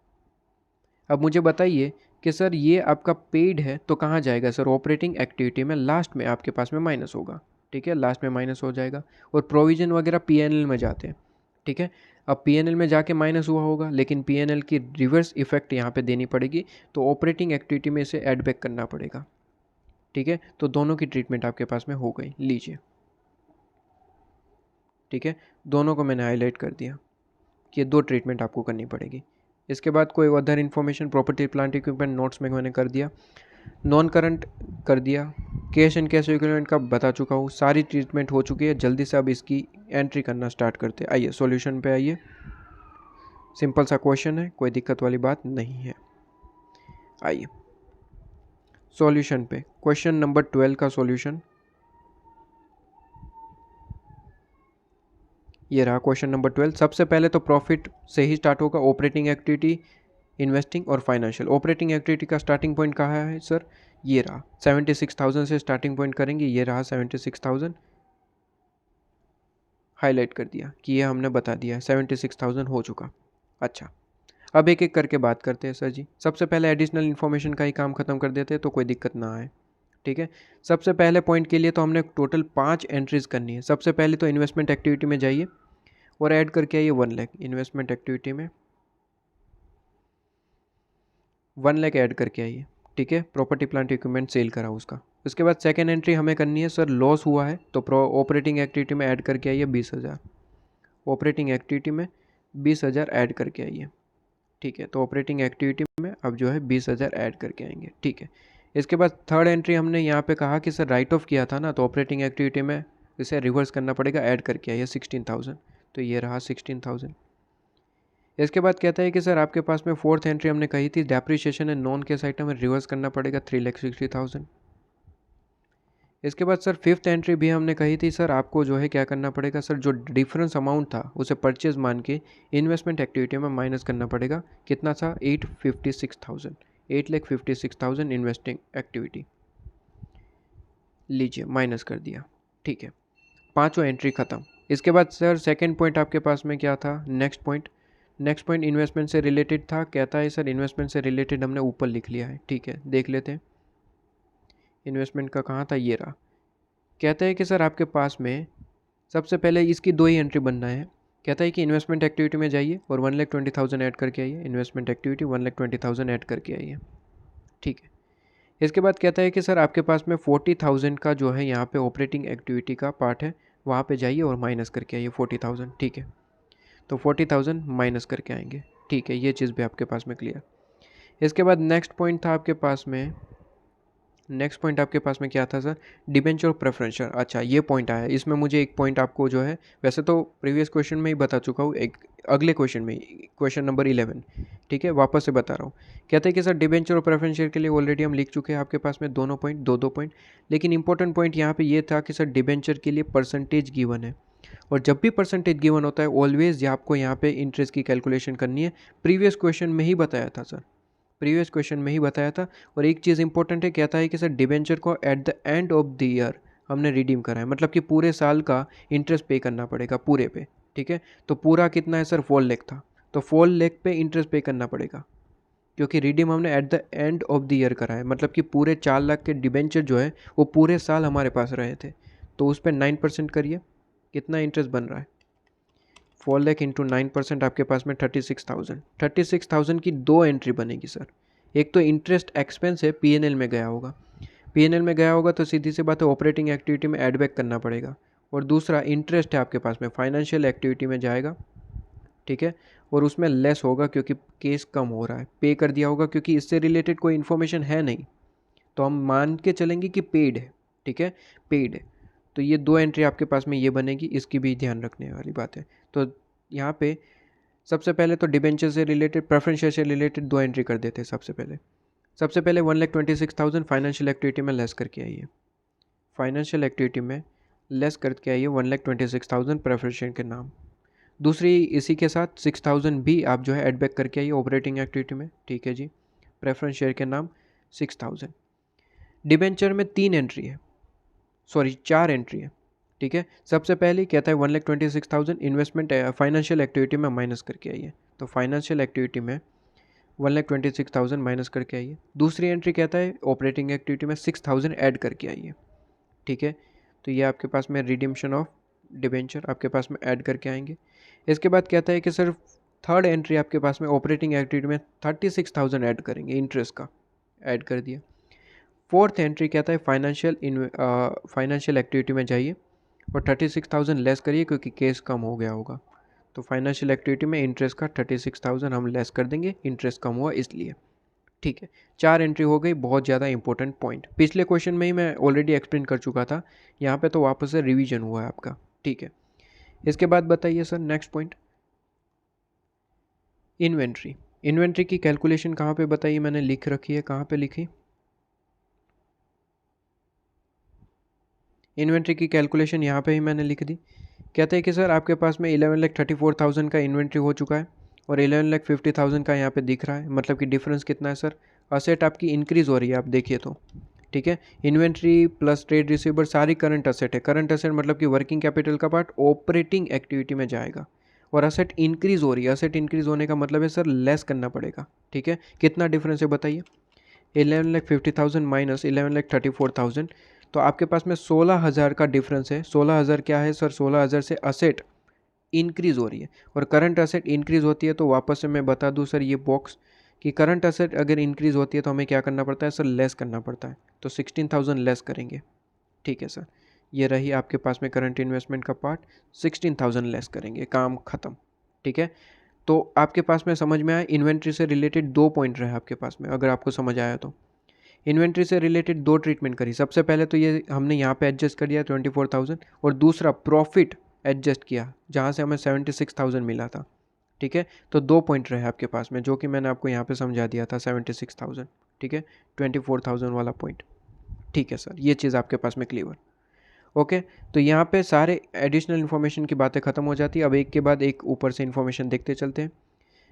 अब मुझे बताइए कि सर ये आपका पेड है तो कहाँ जाएगा सर? ऑपरेटिंग एक्टिविटी में लास्ट में आपके पास में माइनस होगा, ठीक है, लास्ट में माइनस हो जाएगा। और प्रोविज़न वगैरह पीएनएल में जाते हैं, ठीक है। अब पीएनएल में जाके माइनस हुआ होगा, लेकिन पीएनएल की रिवर्स इफेक्ट यहाँ पे देनी पड़ेगी, तो ऑपरेटिंग एक्टिविटी में इसे ऐड बैक करना पड़ेगा, ठीक है। तो दोनों की ट्रीटमेंट आपके पास में हो गई, लीजिए, ठीक है, दोनों को मैंने हाईलाइट कर दिया कि दो ट्रीटमेंट आपको करनी पड़ेगी। इसके बाद कोई other information, property plant equipment notes में मैंने कर दिया, नॉन करंट कर दिया, कैश एंड कैश इक्विवलेंट का बता चुका हूँ, सारी ट्रीटमेंट हो चुकी है। जल्दी से अब इसकी एंट्री करना स्टार्ट करते हैं। आइए सॉल्यूशन पे आइए, सिंपल सा क्वेश्चन है, कोई दिक्कत वाली बात नहीं है। आइए सॉल्यूशन पे, क्वेश्चन नंबर 12 का सॉल्यूशन ये रहा। क्वेश्चन नंबर 12, सबसे पहले तो प्रॉफिट से ही स्टार्ट होगा, ऑपरेटिंग एक्टिविटी, इन्वेस्टिंग और फाइनेंशियल। ऑपरेटिंग एक्टिविटी का स्टार्टिंग पॉइंट कहाँ है सर? ये रहा, 76,000 से स्टार्टिंग पॉइंट करेंगे, ये रहा 76,000, हाईलाइट कर दिया कि ये हमने बता दिया 76,000 हो चुका। अच्छा, अब एक एक करके बात करते हैं सर जी। सबसे पहले एडिशनल इन्फॉर्मेशन का ही काम खत्म कर देते हैं तो कोई दिक्कत ना आए, ठीक है। सबसे पहले पॉइंट के लिए तो हमने टोटल 5 एंट्रीज करनी है। सबसे पहले तो इन्वेस्टमेंट एक्टिविटी में जाइए और ऐड करके आइए 1 लाख, इन्वेस्टमेंट एक्टिविटी में 1 लाख ऐड करके आइए, ठीक है, प्रॉपर्टी प्लांट इक्विपमेंट सेल करा उसका। उसके बाद सेकेंड एंट्री हमें करनी है सर, लॉस हुआ है तो ऑपरेटिंग एक्टिविटी में ऐड करके आइए 20,000, ऑपरेटिंग एक्टिविटी में 20,000 ऐड करके आइए, ठीक है। तो ऑपरेटिंग एक्टिविटी में अब जो है 20,000 ऐड करके आएंगे, ठीक है। इसके बाद थर्ड एंट्री हमने यहाँ पे कहा कि सर राइट ऑफ किया था ना, तो ऑपरेटिंग एक्टिविटी में इसे रिवर्स करना पड़ेगा, ऐड करके आइए 16,000, तो ये रहा 16,000। इसके बाद कहता है कि सर आपके पास में फोर्थ एंट्री हमने कही थी, depreciation and non cash item में रिवर्स करना पड़ेगा 3,60,000। इसके बाद सर फिफ्थ एंट्री भी हमने कही थी सर, आपको जो है क्या करना पड़ेगा सर, जो डिफरेंस अमाउंट था उसे परचेज मान के इन्वेस्टमेंट एक्टिविटी में माइनस करना पड़ेगा। कितना था? 856,000, 8,56,000 इन्वेस्टिंग एक्टिविटी, लीजिए माइनस कर दिया, ठीक है। पांचों एंट्री खत्म। इसके बाद सर सेकंड पॉइंट आपके पास में क्या था? नेक्स्ट पॉइंट इन्वेस्टमेंट से रिलेटेड था। कहता है सर इन्वेस्टमेंट से रिलेटेड हमने ऊपर लिख लिया है, ठीक है, देख लेते हैं इन्वेस्टमेंट का कहाँ था, ये रहा। कहता है कि सर आपके पास में सबसे पहले इसकी दो ही एंट्री बनना है। कहता है कि इन्वेस्टमेंट एक्टिविटी में जाइए और 1,20,000 ऐड करके आइए, इन्वेस्टमेंट एक्टिविटी 1,20,000 ऐड करके आइए, ठीक है। इसके बाद कहता है कि सर आपके पास में 40,000 का जो है यहाँ पे ऑपरेटिंग एक्टिविटी का पार्ट है, वहाँ पे जाइए और माइनस करके आइए 40,000, ठीक है। तो 40,000 माइनस करके आएंगे, ठीक है, ये चीज़ भी आपके पास में क्लियर। इसके बाद नेक्स्ट पॉइंट आपके पास में क्या था सर? Debenture of preferential. अच्छा, ये पॉइंट आया, इसमें मुझे एक पॉइंट आपको जो है, वैसे तो प्रीवियस क्वेश्चन में ही बता चुका हूँ, एक अगले क्वेश्चन में, क्वेश्चन नंबर 11, ठीक है, वापस से बता रहा हूँ। कहते हैं कि सर डिबेंचर ऑफ प्रेफरेंशियल के लिए ऑलरेडी हम लिख चुके हैं आपके पास में दोनों पॉइंट, दो पॉइंट, लेकिन इंपॉर्टेंट पॉइंट यहाँ पे ये था कि सर डिबेंचर के लिए परसेंटेज गिवन है, और जब भी परसेंटेज गिवन होता है ऑलवेज आपको यहाँ पे इंटरेस्ट की कैलकुलेशन करनी है। प्रीवियस क्वेश्चन में ही बताया था सर, प्रीवियस क्वेश्चन में ही बताया था। और एक चीज़ इंपॉर्टेंट है, कहता है कि सर डिबेंचर को at the end of the year हमने रिडीम करा है, मतलब कि पूरे साल का इंटरेस्ट पे करना पड़ेगा पूरे पे, ठीक है। तो पूरा कितना है सर? 4 लाख था, तो 4 लाख पे इंटरेस्ट पे करना पड़ेगा, क्योंकि रिडीम हमने at the end of the year करा है, मतलब कि पूरे 4 लाख के डिबेंचर जो है वो पूरे साल हमारे पास रहे थे। तो उस पर 9% करिए, कितना इंटरेस्ट बन रहा है? 4 लाख इंटू 9% आपके पास में 36,000 की दो एंट्री बनेगी सर। एक तो इंटरेस्ट एक्सपेंस है, पीएनएल में गया होगा, तो सीधी सी बात है ऑपरेटिंग एक्टिविटी में ऐड बैक करना पड़ेगा। और दूसरा इंटरेस्ट है आपके पास में, फाइनेंशियल एक्टिविटी में जाएगा, ठीक है, और उसमें लेस होगा क्योंकि केस कम हो रहा है। पे कर दिया होगा क्योंकि इससे रिलेटेड कोई इन्फॉर्मेशन है नहीं, तो हम मान के चलेंगे कि पेड है। ठीक है, पेड है, तो ये 2 एंट्री आपके पास में ये बनेगी, इसकी भी ध्यान रखने वाली बात है। तो यहाँ पे सबसे पहले तो डिबेंचर से रिलेटेड, प्रेफरेंस शेयर से रिलेटेड 2 एंट्री कर देते हैं। सबसे पहले 1,26,000 फाइनेंशियल एक्टिविटी में लेस करके आइए, फाइनेंशियल एक्टिविटी में लेस करके आइए 1,26,000 प्रेफरेंस शेयर के नाम। दूसरी इसी के साथ 6,000 भी आप जो है एड बैक करके आइए ऑपरेटिंग एक्टिविटी में। ठीक है जी, प्रेफरेंस शेयर के नाम 6,000। डिबेंचर में 4 एंट्री है। ठीक है, सबसे पहले कहता है 1,26,000 इन्वेस्टमेंट फाइनेंशियल एक्टिविटी में माइनस करके आइए, तो फाइनेंशियल एक्टिविटी में 1,26,000 माइनस करके आइए। दूसरी एंट्री कहता है ऑपरेटिंग एक्टिविटी में 6,000 ऐड करके आइए। ठीक है, तो ये आपके पास में रिडीम्पशन ऑफ डिबेंचर आपके पास में ऐड करके आएंगे। इसके बाद कहता है कि सर थर्ड एंट्री आपके पास में ऑपरेटिंग एक्टिविटी में 36,000 ऐड करेंगे, इंटरेस्ट का ऐड कर दिया। फोर्थ एंट्री कहता है फाइनेंशियल एक्टिविटी में जाइए और 36,000 लेस करिए क्योंकि केस कम हो गया होगा, तो फाइनेंशियल एक्टिविटी में इंटरेस्ट का 36,000 हम लेस कर देंगे, इंटरेस्ट कम हुआ इसलिए। ठीक है, 4 एंट्री हो गई, बहुत ज़्यादा इंपॉर्टेंट पॉइंट। पिछले क्वेश्चन में ही मैं ऑलरेडी एक्सप्लेन कर चुका था, यहाँ पे तो वापस से रिवीजन हुआ है आपका। ठीक है, इसके बाद बताइए sir next point, inventory. Inventory की कैलकुलेशन कहाँ पे बताइए, मैंने लिख रखी है, कहाँ पे लिखी? इन्वेंट्री की कैलकुलेशन यहाँ पे ही मैंने लिख दी। कहते हैं कि सर आपके पास में 11,34,000 का इन्वेंट्री हो चुका है और 11,50,000 का यहाँ पे दिख रहा है, मतलब कि डिफरेंस कितना है सर? असेट आपकी इंक्रीज़ हो रही है, आप देखिए तो। ठीक है, इन्वेंट्री प्लस ट्रेड रिसीवर सारी करंट असेट है। करंट असेट मतलब कि वर्किंग कैपिटल का पार्ट ऑपरेटिंग एक्टिविटी में जाएगा और असेट इंक्रीज़ हो रही है। असेट इंक्रीज़ होने का मतलब है सर लेस करना पड़ेगा। ठीक है, कितना डिफरेंस है बताइए? 11,50,000 माइनस 11,34,000, तो आपके पास में 16,000 का डिफरेंस है। 16,000 क्या है सर? 16,000 से असेट इंक्रीज़ हो रही है और करंट असेट इंक्रीज़ होती है, तो वापस से मैं बता दूं सर ये बॉक्स कि करंट असेट अगर इंक्रीज़ होती है तो हमें क्या करना पड़ता है सर? लेस करना पड़ता है, तो 16,000 लेस करेंगे। ठीक है सर, ये रही आपके पास में करंट इन्वेस्टमेंट का पार्ट, 16,000 लेस करेंगे, काम ख़त्म। ठीक है, तो आपके पास में समझ में आया, इन्वेंट्री से रिलेटेड 2 पॉइंट रहे आपके पास में, अगर आपको समझ आया तो। इन्वेंट्री से रिलेटेड 2 ट्रीटमेंट करी। सबसे पहले तो ये हमने यहाँ पे एडजस्ट कर दिया 24,000, और दूसरा प्रॉफिट एडजस्ट किया जहाँ से हमें 76,000 मिला था। ठीक है, तो 2 पॉइंट रहे आपके पास में, जो कि मैंने आपको यहाँ पे समझा दिया था 76,000। ठीक है, 24,000 वाला पॉइंट। ठीक है सर, ये चीज़ आपके पास में क्लियर। ओके, तो यहाँ पे सारे एडिशनल इन्फॉर्मेशन की बातें ख़त्म हो जाती है। अब एक के बाद एक ऊपर से इन्फॉर्मेशन देखते चलते हैं।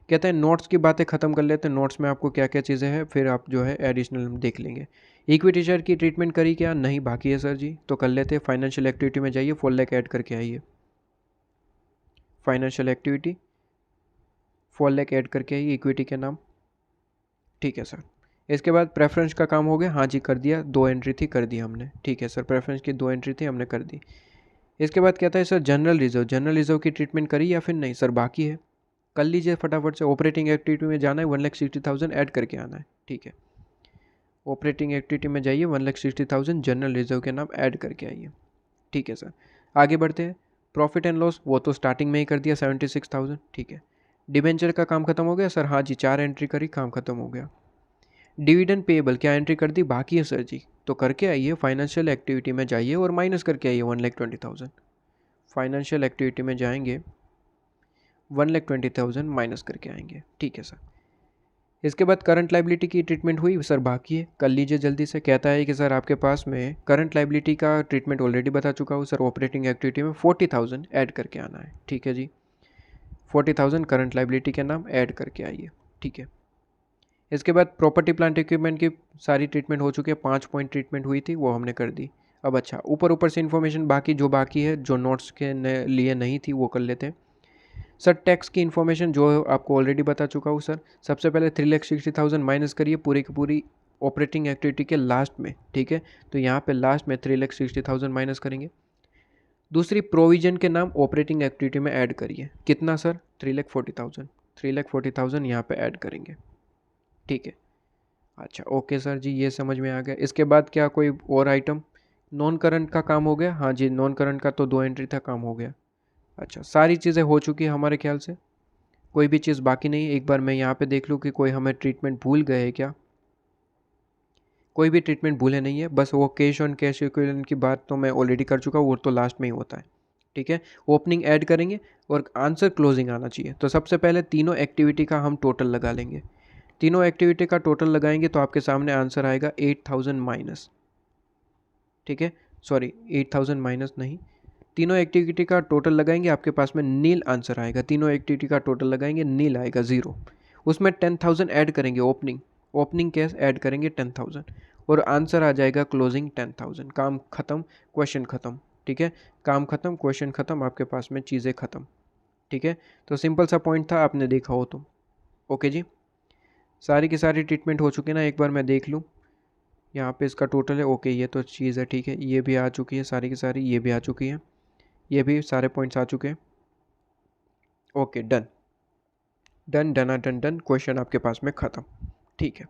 कहते हैं नोट्स की बातें ख़त्म कर लेते हैं, नोट्स में आपको क्या क्या चीज़ें हैं फिर आप जो है एडिशनल देख लेंगे। इक्विटी शेयर की ट्रीटमेंट करी क्या? नहीं, बाकी है सर जी, तो कर लेते हैं। फाइनेंशियल एक्टिविटी में जाइए, 4 लाख ऐड करके आइए। फाइनेंशियल एक्टिविटी 4 लाख ऐड करके आइए इक्विटी के नाम। ठीक है सर, इसके बाद प्रेफरेंस का काम हो गया। हाँ जी, कर दिया, 2 एंट्री थी, कर दी हमने। ठीक है सर, प्रेफरेंस की 2 एंट्री थी, हमने कर दी। इसके बाद कहता है सर जनरल रिजर्व की ट्रीटमेंट करी या फिर नहीं? सर बाकी है, कर लीजिए फटाफट से। ऑपरेटिंग एक्टिविटी में जाना है, 1,60,000 ऐड करके आना है। ठीक है, ऑपरेटिंग एक्टिविटी में जाइए, 1,60,000 जनरल रिजर्व के नाम ऐड करके आइए। ठीक है सर, आगे बढ़ते हैं। प्रॉफिट एंड लॉस वो तो स्टार्टिंग में ही कर दिया, 76,000। ठीक है, डिबेंचर का काम खत्म हो गया सर? हाँ जी, 4 एंट्री करी, काम खत्म हो गया। डिविडेंड पेएबल क्या एंट्री कर दी? बाकी है सर जी, तो करके आइए। फाइनेंशियल एक्टिविटी में जाइए और माइनस करके आइए 1,20,000। फाइनेंशियल एक्टिविटी में जाएंगे, 1,20,000 माइनस करके आएंगे। ठीक है सर, इसके बाद करंट लाइबिलिटी की ट्रीटमेंट हुई सर? बाकी है, कर लीजिए जल्दी से। कहता है कि सर आपके पास में करंट लाइबिलिटी का ट्रीटमेंट ऑलरेडी बता चुका हूँ सर। ऑपरेटिंग एक्टिविटी में 40,000 ऐड करके आना है। ठीक है जी, 40,000 करंट लाइबिलिटी के नाम ऐड करके आइए। ठीक है, इसके बाद प्रॉपर्टी प्लांट इक्विपमेंट की सारी ट्रीटमेंट हो चुकी है। 5 पॉइंट ट्रीटमेंट हुई थी, वो हमने कर दी। अब अच्छा, ऊपर से इन्फॉर्मेशन बाकी जो बाकी है, जो नोट्स के लिए नहीं थी, वो कर लेते हैं सर। टैक्स की इन्फॉर्मेशन जो आपको ऑलरेडी बता चुका हूँ सर। सबसे पहले 3,60,000 माइनस करिए पूरी की पूरी ऑपरेटिंग एक्टिविटी के लास्ट में। ठीक है, तो यहाँ पे लास्ट में 3,60,000 माइनस करेंगे। दूसरी प्रोविजन के नाम ऑपरेटिंग एक्टिविटी में ऐड करिए। कितना सर? 3,40,000। 3,40,000 यहाँ पे ऐड करेंगे। ठीक है, अच्छा ओके सर जी, ये समझ में आ गया। इसके बाद क्या कोई और आइटम? नॉन करंट का काम हो गया? हाँ जी, नॉन करंट का तो 2 एंट्री था, काम हो गया। अच्छा, सारी चीज़ें हो चुकी है हमारे ख्याल से। कोई भी चीज़ बाकी नहीं है। एक बार मैं यहाँ पे देख लूँ कि कोई हमें ट्रीटमेंट भूल गए है क्या। कोई भी ट्रीटमेंट भूले नहीं है, बस वो कैश ऑन कैश इक्विवेलेंट की बात तो मैं ऑलरेडी कर चुका हूँ, वो तो लास्ट में ही होता है। ठीक है, ओपनिंग ऐड करेंगे और आंसर क्लोजिंग आना चाहिए। तो सबसे पहले तीनों एक्टिविटी का हम टोटल लगा लेंगे। तीनों एक्टिविटी का टोटल लगाएंगे तो आपके सामने आंसर आएगा 8000 माइनस। ठीक है, सॉरी 8000 माइनस नहीं, तीनों एक्टिविटी का टोटल लगाएंगे, आपके पास में नील आंसर आएगा। तीनों एक्टिविटी का टोटल लगाएंगे, नील आएगा, 0। उसमें 10,000 ऐड करेंगे, ओपनिंग कैश ऐड करेंगे 10,000 और आंसर आ जाएगा क्लोजिंग 10,000। काम खत्म, क्वेश्चन खत्म। ठीक है, काम खत्म, क्वेश्चन खत्म, आपके पास में चीज़ें खत्म। ठीक है, तो सिंपल सा पॉइंट था, आपने देखा हो तो। ओके जी, सारी की सारी ट्रीटमेंट हो चुकी है ना, एक बार मैं देख लूँ यहाँ पे इसका टोटल है। ओके, ये तो चीज़ है, ठीक है, ये भी आ चुकी है सारी की सारी, ये भी आ चुकी है, ये भी सारे पॉइंट्स आ चुके हैं। Okay, done done done done done, question आपके पास में ख़त्म। ठीक है।